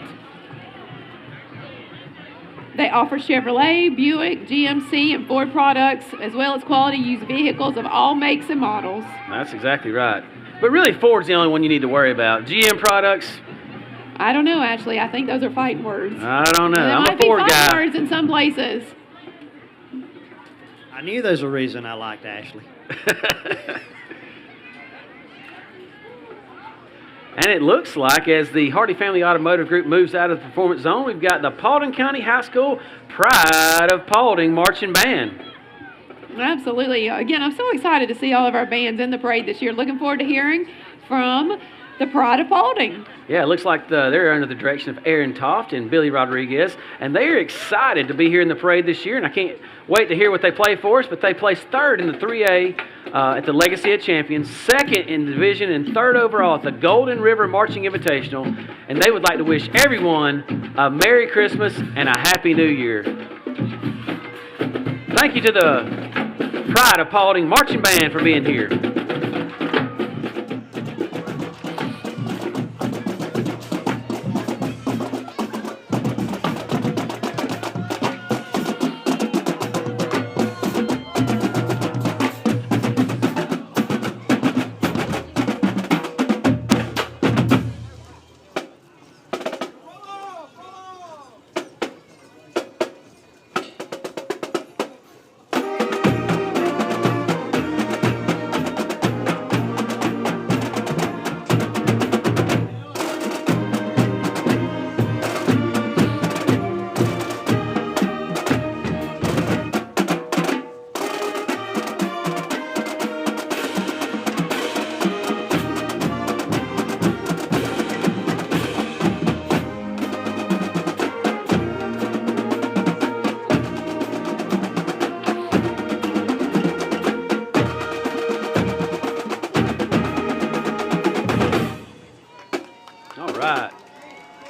They offer Chevrolet, Buick, GMC, and Ford products, as well as quality used vehicles of all makes and models. That's exactly right. But really, Ford's the only one you need to worry about. GM products... I don't know, Ashley. I think those are fighting words. I don't know. I'm a Ford guy. There might be fighting words in some places. I knew there's a reason I liked Ashley. And it looks like as the Hardy Family Automotive Group moves out of the performance zone, we've got the Paulding County High School Pride of Paulding Marching Band. Absolutely. Again, I'm so excited to see all of our bands in the parade this year. Looking forward to hearing from the Pride of Paulding. Yeah, it looks like they're under the direction of Aaron Toft and Billy Rodriguez, and they're excited to be here in the parade this year, and I can't wait to hear what they play for us, but they placed third in the 3A at the Legacy of Champions, second in the division, and third overall at the Golden River Marching Invitational, and they would like to wish everyone a Merry Christmas and a Happy New Year. Thank you to the Pride of Paulding Marching Band for being here.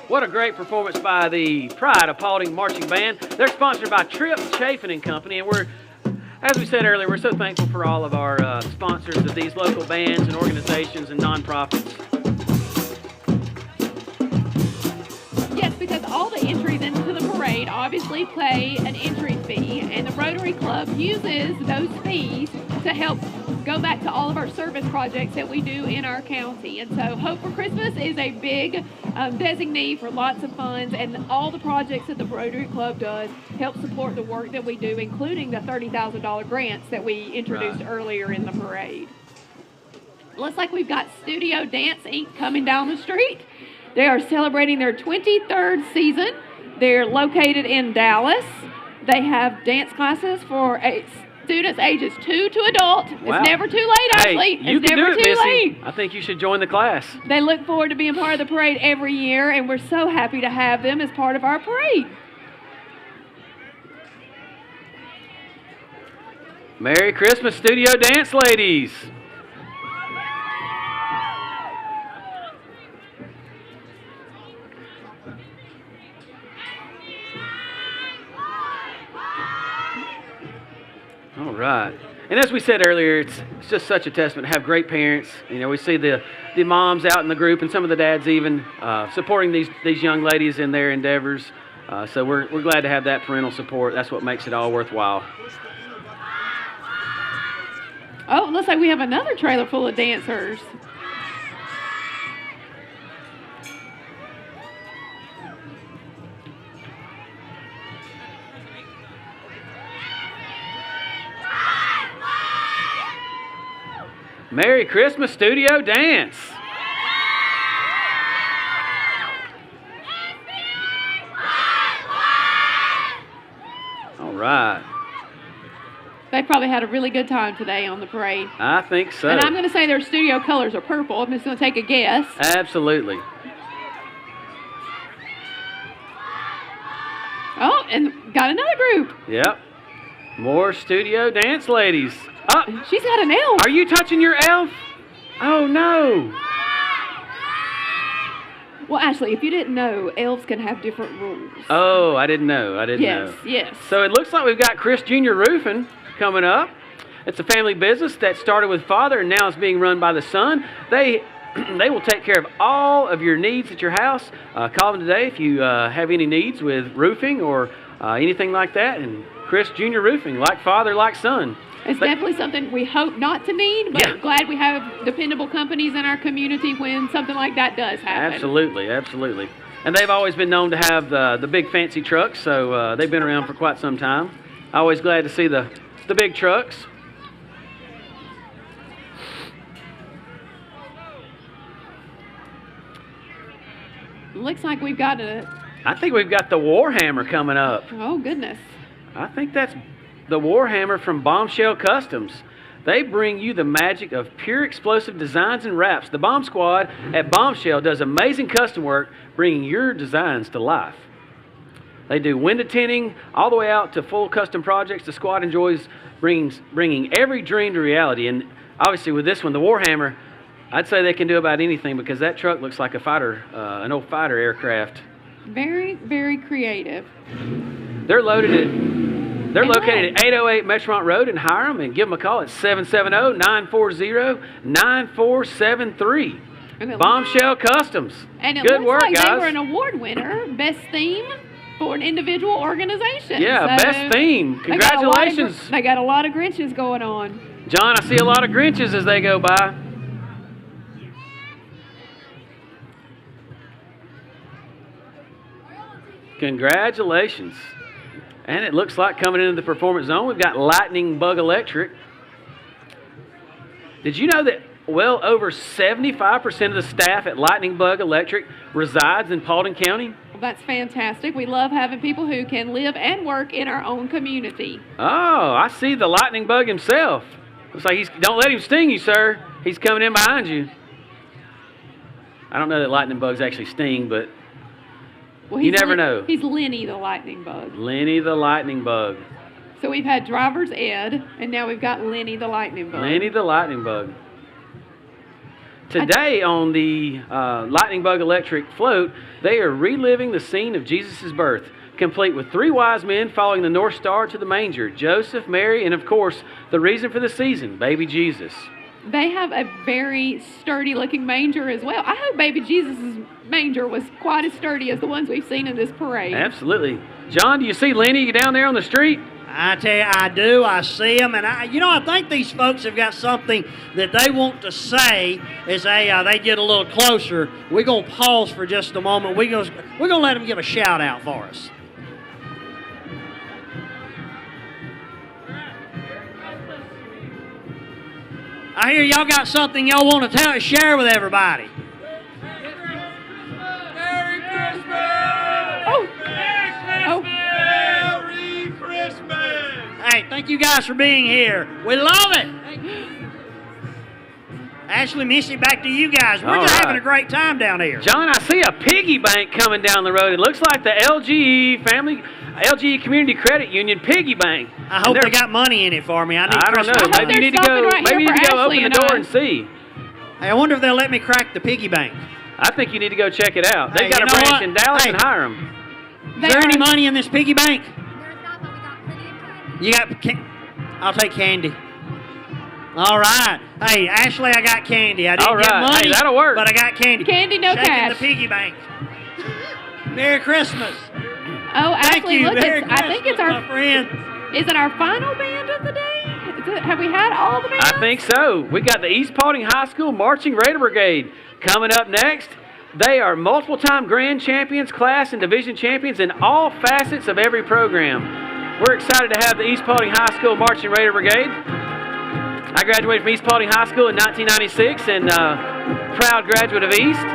What a great performance by the Pride of Paulding Marching Band. They're sponsored by Tripp Chafin and Company, and we're, as we said earlier, we're so thankful for all of our sponsors of these local bands and organizations and nonprofits. Yes, because all the entries into the parade obviously pay an entry fee, and the Rotary Club uses those fees to help go back to all of our service projects that we do in our county. And so Hope for Christmas is a big designee for lots of funds, and all the projects that the Rotary Club does help support the work that we do, including the $30,000 grants that we introduced earlier in the parade. Looks like we've got Studio Dance Inc. coming down the street. They are celebrating their 23rd season. They're located in Dallas. They have dance classes for students ages 2 to adult. Wow. It's never too late, Ashley. Hey, you it's can never do it, too Missy. late. I think you should join the class. They look forward to being part of the parade every year, and we're so happy to have them as part of our parade. Merry Christmas, Studio Dance ladies. All right. And as we said earlier, it's just such a testament to have great parents. You know, we see the moms out in the group and some of the dads even supporting these young ladies in their endeavors. So we're glad to have that parental support. That's what makes it all worthwhile. Oh, it looks like we have another trailer full of dancers. Merry Christmas Studio Dance. All right. They probably had a really good time today on the parade. I think so. And I'm going to say their studio colors are purple. I'm just going to take a guess. Absolutely. Oh, and got another group. Yep. More studio dance ladies. Oh, she's got an elf. Are you touching your elf? Oh, no. Well, Ashley, if you didn't know, elves can have different rules. Oh, I didn't know. I didn't know. Yes. So it looks like we've got Chris Jr. Roofing coming up. It's a family business that started with father and now is being run by the son. They will take care of all of your needs at your house. Call them today if you have any needs with roofing or anything like that. And Chris Jr. Roofing, like father, like son. It's definitely something we hope not to need, but glad we have dependable companies in our community when something like that does happen. Absolutely, absolutely. And they've always been known to have the big fancy trucks, so they've been around for quite some time. Always glad to see the big trucks. Looks like we've got I think we've got the Warhammer coming up. Oh, goodness. I think that's the Warhammer from Bombshell Customs. They bring you the magic of pure explosive designs and wraps. The Bomb Squad at Bombshell does amazing custom work, bringing your designs to life. They do window tinting all the way out to full custom projects. The squad enjoys bringing every dream to reality. And obviously with this one, the Warhammer, I'd say they can do about anything because that truck looks like a fighter, an old fighter aircraft. Very, very creative. They're located at 808 Metromont Road in Hiram, and give them a call at 770-940-9473. Bombshell Customs. And it Good looks work, like guys. they were an award winner, best theme for an individual organization. Yeah, So best theme. Congratulations. They got a lot of Grinches going on. John, I see a lot of Grinches as they go by. Congratulations. And it looks like coming into the performance zone, we've got Lightning Bug Electric. Did you know that well over 75% of the staff at Lightning Bug Electric resides in Paulding County? Well, that's fantastic. We love having people who can live and work in our own community. Oh, I see the Lightning Bug himself. Looks like don't let him sting you, sir. He's coming in behind you. I don't know that lightning bugs actually sting, but you never know. He's Lenny the Lightning Bug. Lenny the Lightning Bug. So we've had Driver's Ed, and now we've got Lenny the Lightning Bug. Lenny the Lightning Bug. Today on the Lightning Bug Electric float, they are reliving the scene of Jesus' birth, complete with 3 wise men following the North Star to the manger, Joseph, Mary, and of course, the reason for the season, baby Jesus. They have a very sturdy-looking manger as well. I hope baby Jesus' manger was quite as sturdy as the ones we've seen in this parade. Absolutely. John, do you see Lenny down there on the street? I tell you, I do. I see them, and I think these folks have got something that they want to say as they get a little closer. We're gonna pause for just a moment. We're gonna let them give a shout out for us. I hear y'all got something y'all want to share with everybody. Merry Christmas! Oh! Merry Christmas! Hey, thank you guys for being here. We love it. Actually, Missy, back to you guys. We're just having a great time down here. John, I see a piggy bank coming down the road. It looks like the LGE Community Credit Union piggy bank. I hope they got money in it for me. I don't know. Maybe you need to go. Maybe you need to go open the door and see. Hey, I wonder if they'll let me crack the piggy bank. I think you need to go check it out. They've Hey, got you a know branch what? in Dallas Hey. and Hiram. Is there any money in this piggy bank? You got? I'll take candy. All right. Hey, Ashley, I got candy. I didn't get money. Hey, that'll work. But I got candy. Candy, no Shaking cash. the piggy bank. Merry Christmas. Oh, Thank Ashley, you. look, Merry I think it's Christmas, our my friend. Is it our final band of the day? Have we had all the bands? I think so. We got the East Paulding High School Marching Raider Brigade coming up next. They are multiple-time grand champions, class and division champions in all facets of every program. We're excited to have the East Paulding High School Marching Raider Brigade. I graduated from East Paulding High School in 1996 and proud graduate of East.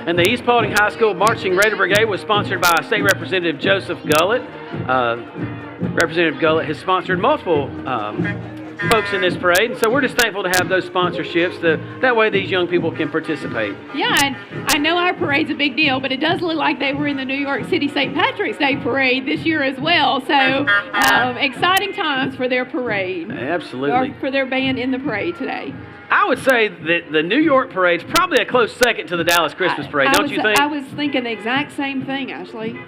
And the East Paulding High School Marching Raider Brigade was sponsored by State Representative Joseph Gullett. Representative Gullett has sponsored multiple folks in this parade, and so we're just thankful to have those sponsorships. That way these young people can participate. Yeah, and I know our parade's a big deal, but it does look like they were in the New York City St. Patrick's Day parade this year as well. So exciting times for their parade. Absolutely. Or for their band in the parade today. I would say that the New York parade's probably a close second to the Dallas Christmas parade, don't you think? I was thinking the exact same thing, Ashley.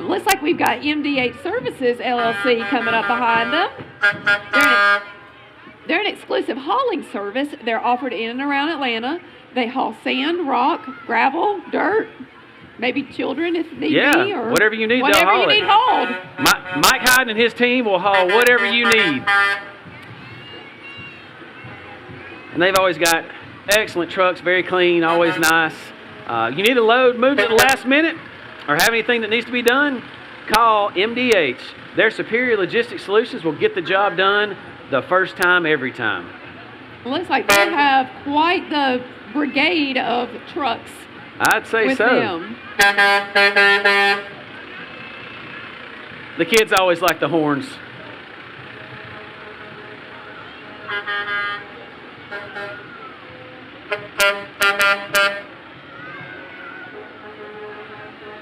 Looks like we've got MD8 Services LLC coming up behind them. They're an exclusive hauling service. They're offered in and around Atlanta. They haul sand, rock, gravel, dirt, maybe children if need be. Or whatever you need, whatever they'll haul you need it. hauled. Mike Hyde and his team will haul whatever you need. And they've always got excellent trucks, very clean, always nice. You need a load moved at the last minute or have anything that needs to be done, call MDH. Their superior logistics solutions will get the job done the first time, every time. It looks like they have quite the brigade of trucks. I'd say with so. Them. The kids always like the horns.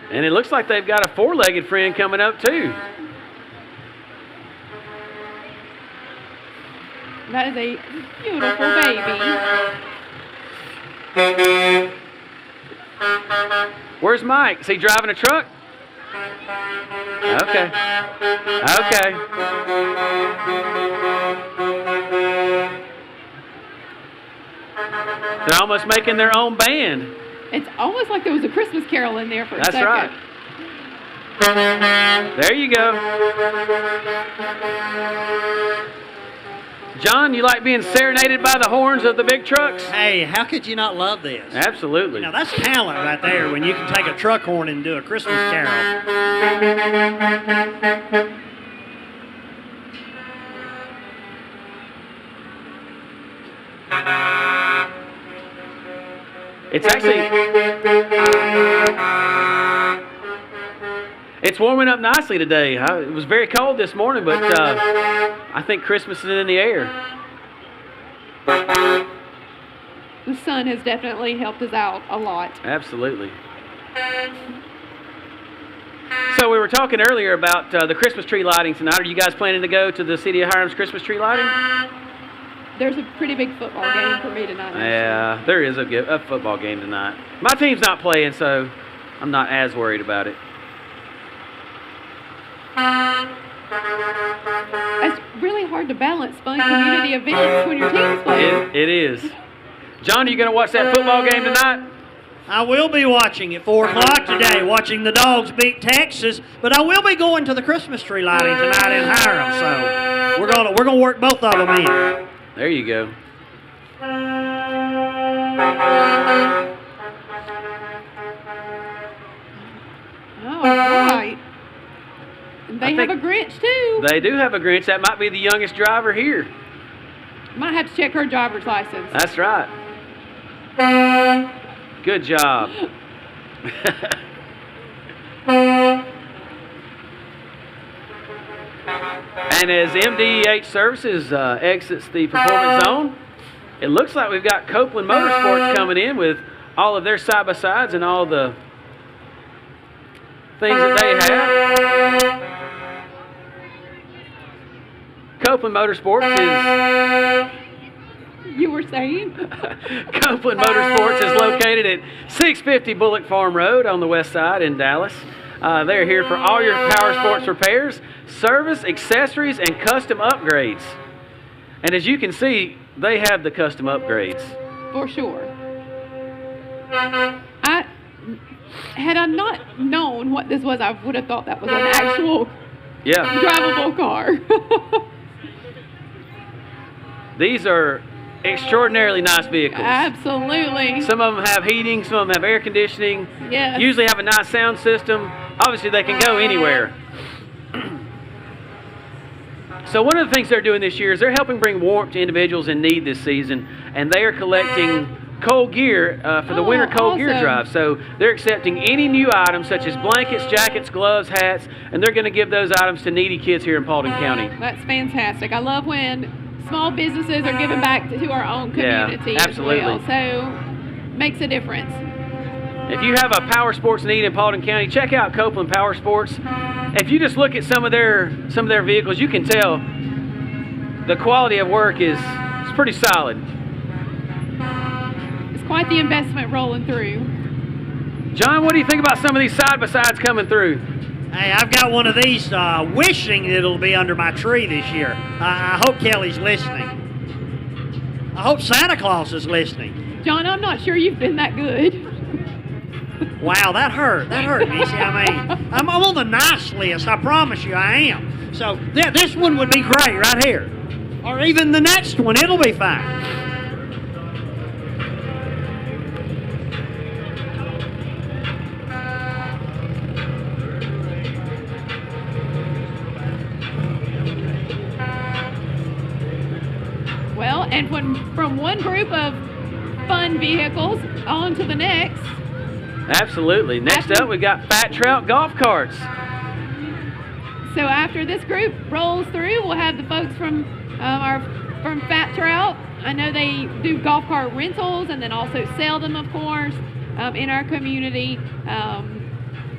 And it looks like they've got a four-legged friend coming up too. That is a beautiful baby. Where's Mike? Is he driving a truck? Okay. Okay. They're almost making their own band. It's almost like there was a Christmas carol in there for a second. That's right. There you go. John, you like being serenaded by the horns of the big trucks? Hey, how could you not love this? Absolutely. Now, that's talent right there when you can take a truck horn and do a Christmas carol. It's actually, it's warming up nicely today. It was very cold this morning, but I think Christmas is in the air. The sun has definitely helped us out a lot. Absolutely. So we were talking earlier about the Christmas tree lighting tonight. Are you guys planning to go to the City of Hiram's Christmas tree lighting? There's a pretty big football game for me tonight. Yeah, there is a football game tonight. My team's not playing, so I'm not as worried about it. It's really hard to balance fun community events when your team's playing. It is. John, are you going to watch that football game tonight? I will be watching at 4 o'clock today, watching the Dogs beat Texas, but I will be going to the Christmas tree lighting tonight in Hiram, so we're gonna work both of them in. There you go. All right. They have a Grinch, too. They do have a Grinch. That might be the youngest driver here. Might have to check her driver's license. That's right. Good job. And as MDH Services exits the performance zone, it looks like we've got Copeland Motorsports coming in with all of their side-by-sides and all the things that they have. Copeland Motorsports is... You were saying? Copeland Motorsports is located at 650 Bullock Farm Road on the west side in Dallas. They're here for all your power sports repairs, service, accessories, and custom upgrades. And as you can see, they have the custom upgrades. For sure. Had I not known what this was, I would have thought that was an actual drivable car. These are extraordinarily nice vehicles. Absolutely. Some of them have heating, some of them have air conditioning. Yes. Usually have a nice sound system. Obviously, they can go anywhere. So one of the things they're doing this year is they're helping bring warmth to individuals in need this season, and they are collecting cold gear for the winter cold gear drive. So they're accepting any new items such as blankets, jackets, gloves, hats, and they're going to give those items to needy kids here in Paulding County. That's fantastic. I love when small businesses are giving back to our own community as well. So makes a difference. If you have a power sports need in Paulding County, check out Copeland Power Sports. If you just look at some of their vehicles, you can tell the quality of work is pretty solid. It's quite the investment rolling through. John, what do you think about some of these side-by-sides coming through? Hey, I've got one of these wishing it'll be under my tree this year. I hope Kelly's listening. I hope Santa Claus is listening. John, I'm not sure you've been that good. Wow, that hurt. That hurt, Missy. I mean, I'm on the nice list. I promise you I am. So this one would be great right here. Or even the next one. It'll be fine. Well, and from one group of fun vehicles on to the next. Absolutely. Next up, we've got Fat Trout golf carts. So after this group rolls through, we'll have the folks from Fat Trout. I know they do golf cart rentals and then also sell them, of course, in our community.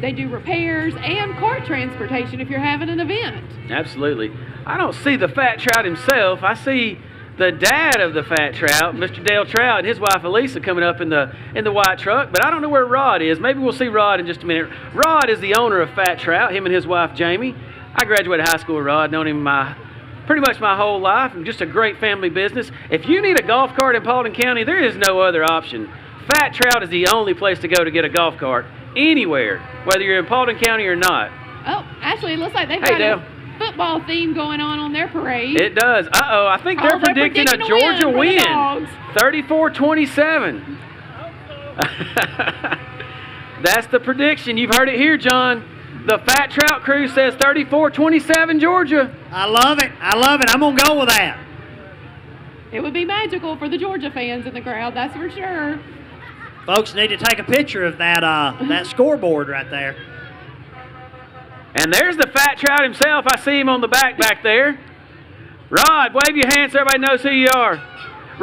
They do repairs and cart transportation if you're having an event. Absolutely. I don't see the Fat Trout himself. I see the dad of the Fat Trout, Mr. Dale Trout, and his wife Elisa coming up in the white truck, but I don't know where Rod is. Maybe we'll see Rod in just a minute. Rod is the owner of Fat Trout, him and his wife Jamie. I graduated high school with Rod, known him pretty much my whole life, and just a great family business. If you need a golf cart in Paulding County, there is no other option. Fat Trout is the only place to go to get a golf cart anywhere, whether you're in Paulding County or not. Oh, actually, it looks like they've got a football theme going on their parade. It does. Uh-oh, I think they're predicting a Georgia win. 34-27. That's the prediction. You've heard it here, John. The Fat Trout crew says 34-27 Georgia. I love it. I love it. I'm going to go with that. It would be magical for the Georgia fans in the crowd, that's for sure. Folks need to take a picture of that scoreboard right there. And there's the Fat Trout himself. I see him on the back there. Rod, wave your hand so everybody knows who you are.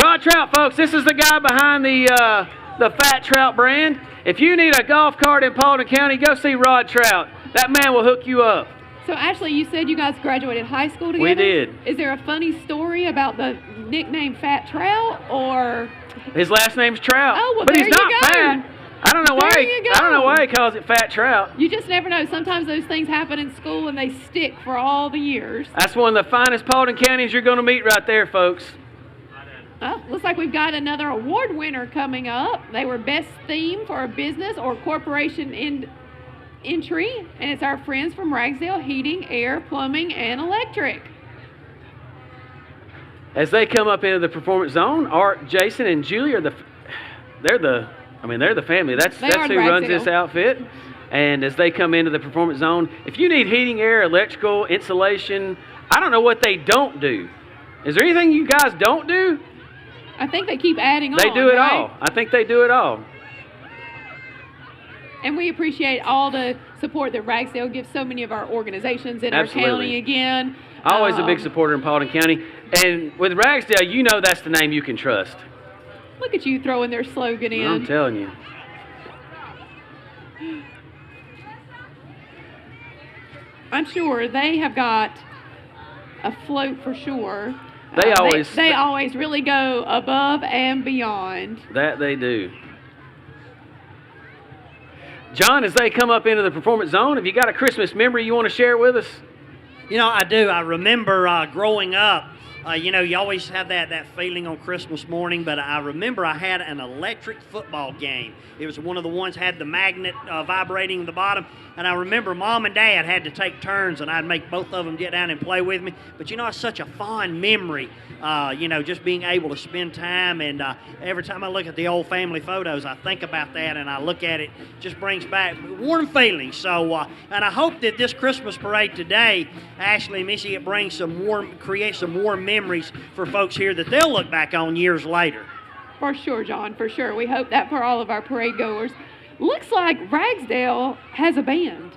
Rod Trout, folks, this is the guy behind the Fat Trout brand. If you need a golf cart in Paulding County, go see Rod Trout. That man will hook you up. So, Ashley, you said you guys graduated high school together? We did. Is there a funny story about the nickname Fat Trout, or? His last name's Trout. Oh, well, but there he's not you go. fat. I don't know why. I don't know why he calls it Fat Trout. You just never know. Sometimes those things happen in school and they stick for all the years. That's one of the finest Paulding counties you're going to meet right there, folks. Oh, looks like we've got another award winner coming up. They were best theme for a business or corporation entry, and it's our friends from Ragsdale Heating, Air, Plumbing, and Electric. As they come up into the performance zone, Art, Jason, and Julie are the family. That's who runs this outfit. And as they come into the performance zone, if you need heating, air, electrical, insulation, I don't know what they don't do. Is there anything you guys don't do? I think they keep adding on. They do it right? all. I think they do it all. And we appreciate all the support that Ragsdale gives so many of our organizations in Absolutely. our county again. Always a big supporter in Paulding County. And with Ragsdale, you know that's the name you can trust. Look at you throwing their slogan in. I'm telling you. I'm sure they have got a float for sure. They always really go above and beyond. That they do. John, as they come up into the performance zone, have you got a Christmas memory you want to share with us? You know, I do. I remember growing up, you always have that feeling on Christmas morning, but I remember I had an electric football game. It was one of the ones had the magnet vibrating at the bottom, and I remember Mom and Dad had to take turns, and I'd make both of them get down and play with me. But, it's such a fond memory, just being able to spend time, and every time I look at the old family photos, I think about that, and I look at it, just brings back warm feelings. So, and I hope that this Christmas parade today, Ashley and Missy, it brings creates some warm memories for folks here that they'll look back on years later. For sure, John, for sure. We hope that for all of our parade goers. Looks like Ragsdale has a band.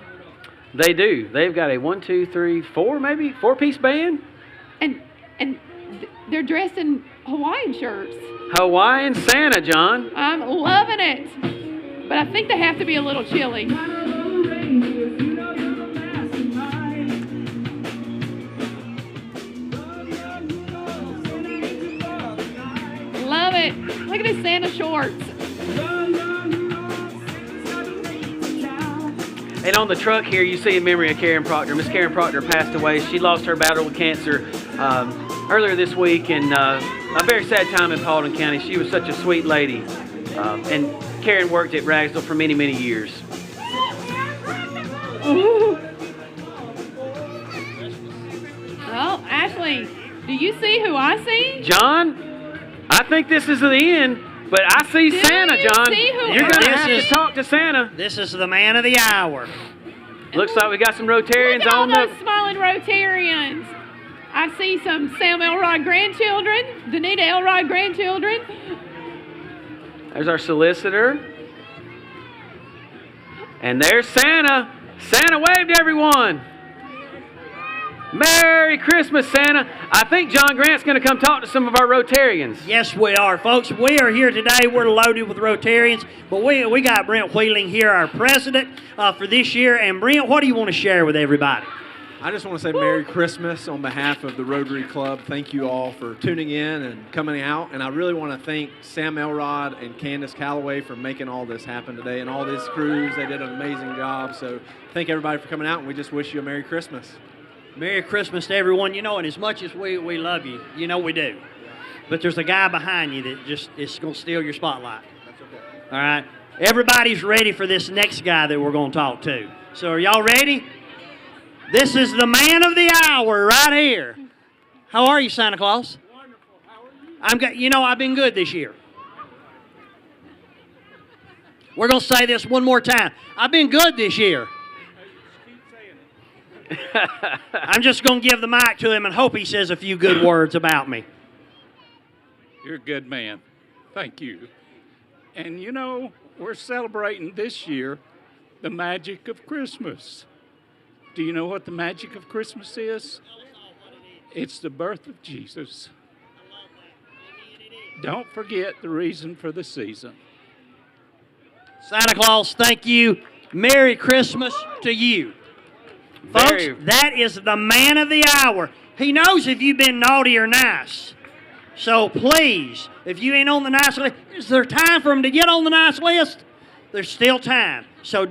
They do. They've got a 4-piece band. And they're dressed in Hawaiian shirts. Hawaiian Santa, John. I'm loving it. But I think they have to be a little chilly. Love it. Look at his Santa shorts. And on the truck here, you see in memory of Karen Proctor. Miss Karen Proctor passed away. She lost her battle with cancer earlier this week, and a very sad time in Paulding County. She was such a sweet lady. And Karen worked at Ragsdale for many, many years. Well, Ashley, do you see who I see? John, I think this is the end, but I see Santa, John. You're going to have to talk to Santa. This is the man of the hour. Looks like we got some Rotarians Look at all on those smiling Rotarians. I see some Sam Elrod grandchildren, Danita Elrod grandchildren. There's our solicitor. And there's Santa. Santa waved to everyone. Merry Christmas, Santa. I think John Grant's going to come talk to some of our Rotarians. Yes, we are, folks. We are here today. We're loaded with Rotarians, but we got Brent Wheeling here, our president for this year. And Brent, what do you want to share with everybody? I just want to say Merry Christmas on behalf of the Rotary Club. Thank you all for tuning in and coming out. And I really want to thank Sam Elrod and Candace Calloway for making all this happen today, and all these crews. They did an amazing job. So thank everybody for coming out, and we just wish you a Merry Christmas. Merry Christmas to everyone. And as much as we love you, we do. But there's a guy behind you that just is going to steal your spotlight. That's okay. All right? Everybody's ready for this next guy that we're going to talk to. So are y'all ready? This is the man of the hour right here. How are you, Santa Claus? Wonderful. How are you? I've been good this year. We're going to say this one more time. I've been good this year. I'm just going to give the mic to him and hope he says a few good words about me. You're a good man. Thank you. And we're celebrating this year the magic of Christmas. Do you know what the magic of Christmas is? It's the birth of Jesus. Don't forget the reason for the season. Santa Claus, thank you. Merry Christmas to you. Folks, that is the man of the hour. He knows if you've been naughty or nice. So please, if you ain't on the nice list, is there time for him to get on the nice list? There's still time. So,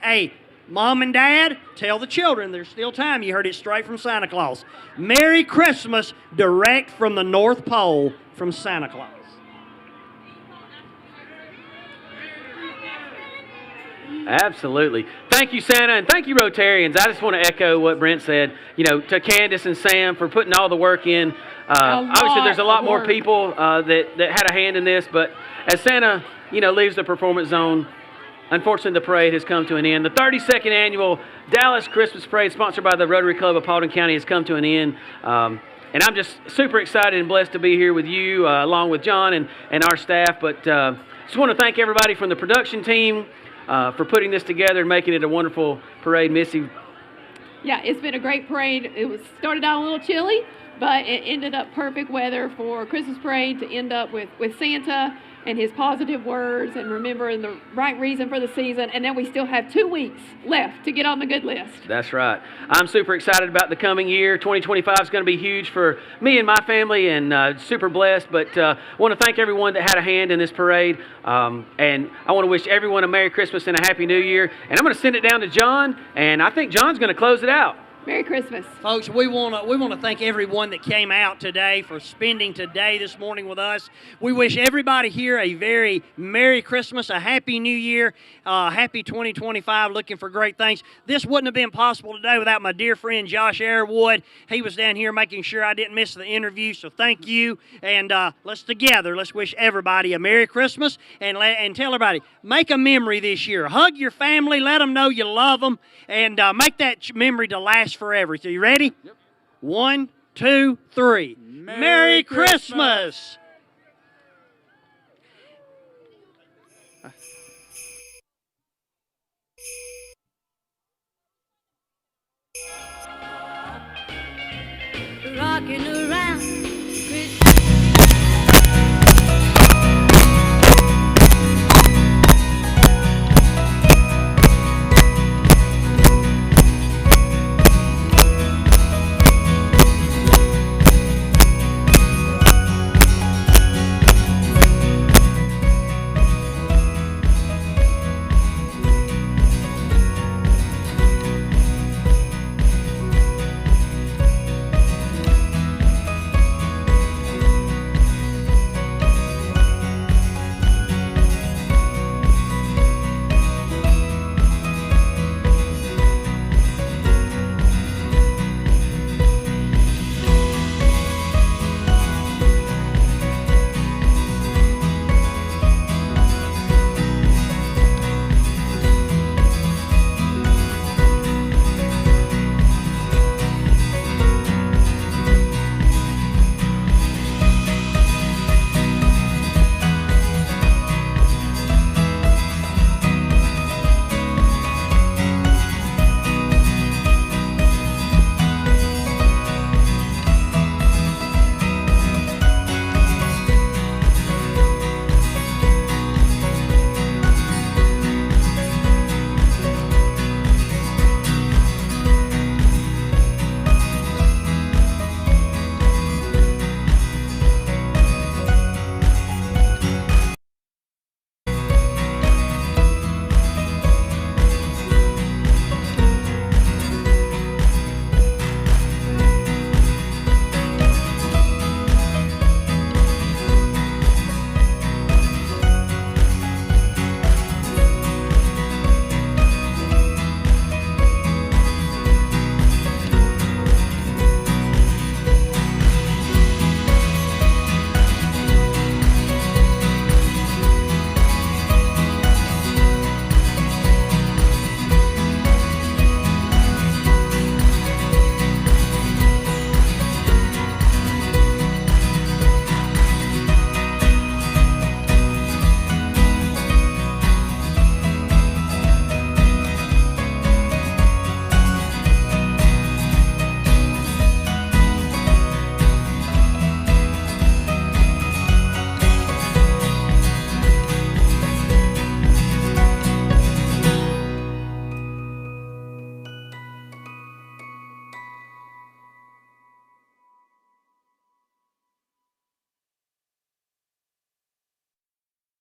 hey, Mom and Dad, tell the children there's still time. You heard it straight from Santa Claus. Merry Christmas, direct from the North Pole from Santa Claus. Absolutely. Thank you, Santa, and thank you, Rotarians. I just want to echo what Brent said, to Candace and Sam for putting all the work in. Obviously, there's a lot more people that had a hand in this, but as Santa, leaves the performance zone, unfortunately, the parade has come to an end. The 32nd annual Dallas Christmas Parade, sponsored by the Rotary Club of Paulding County, has come to an end. And I'm just super excited and blessed to be here with you, along with John and our staff. But just want to thank everybody from the production team for putting this together and making it a wonderful parade. Missy? Yeah, it's been a great parade. It started out a little chilly, but it ended up perfect weather for Christmas parade to end up with Santa and his positive words and remembering the right reason for the season. And then we still have 2 weeks left to get on the good list. That's right. I'm super excited about the coming year. 2025 is going to be huge for me and my family, and super blessed. But I want to thank everyone that had a hand in this parade. And I want to wish everyone a Merry Christmas and a Happy New Year. And I'm going to send it down to John, and I think John's going to close it out. Merry Christmas. Folks, we want to thank everyone that came out today for spending today this morning with us. We wish everybody here a very Merry Christmas, a Happy New Year, Happy 2025, looking for great things. This wouldn't have been possible today without my dear friend Josh Airwood. He was down here making sure I didn't miss the interview, so thank you. And let's wish everybody a Merry Christmas and tell everybody, make a memory this year. Hug your family, let them know you love them, and make that memory to last forever. So you ready? Yep. 1, 2, 3. Merry Christmas!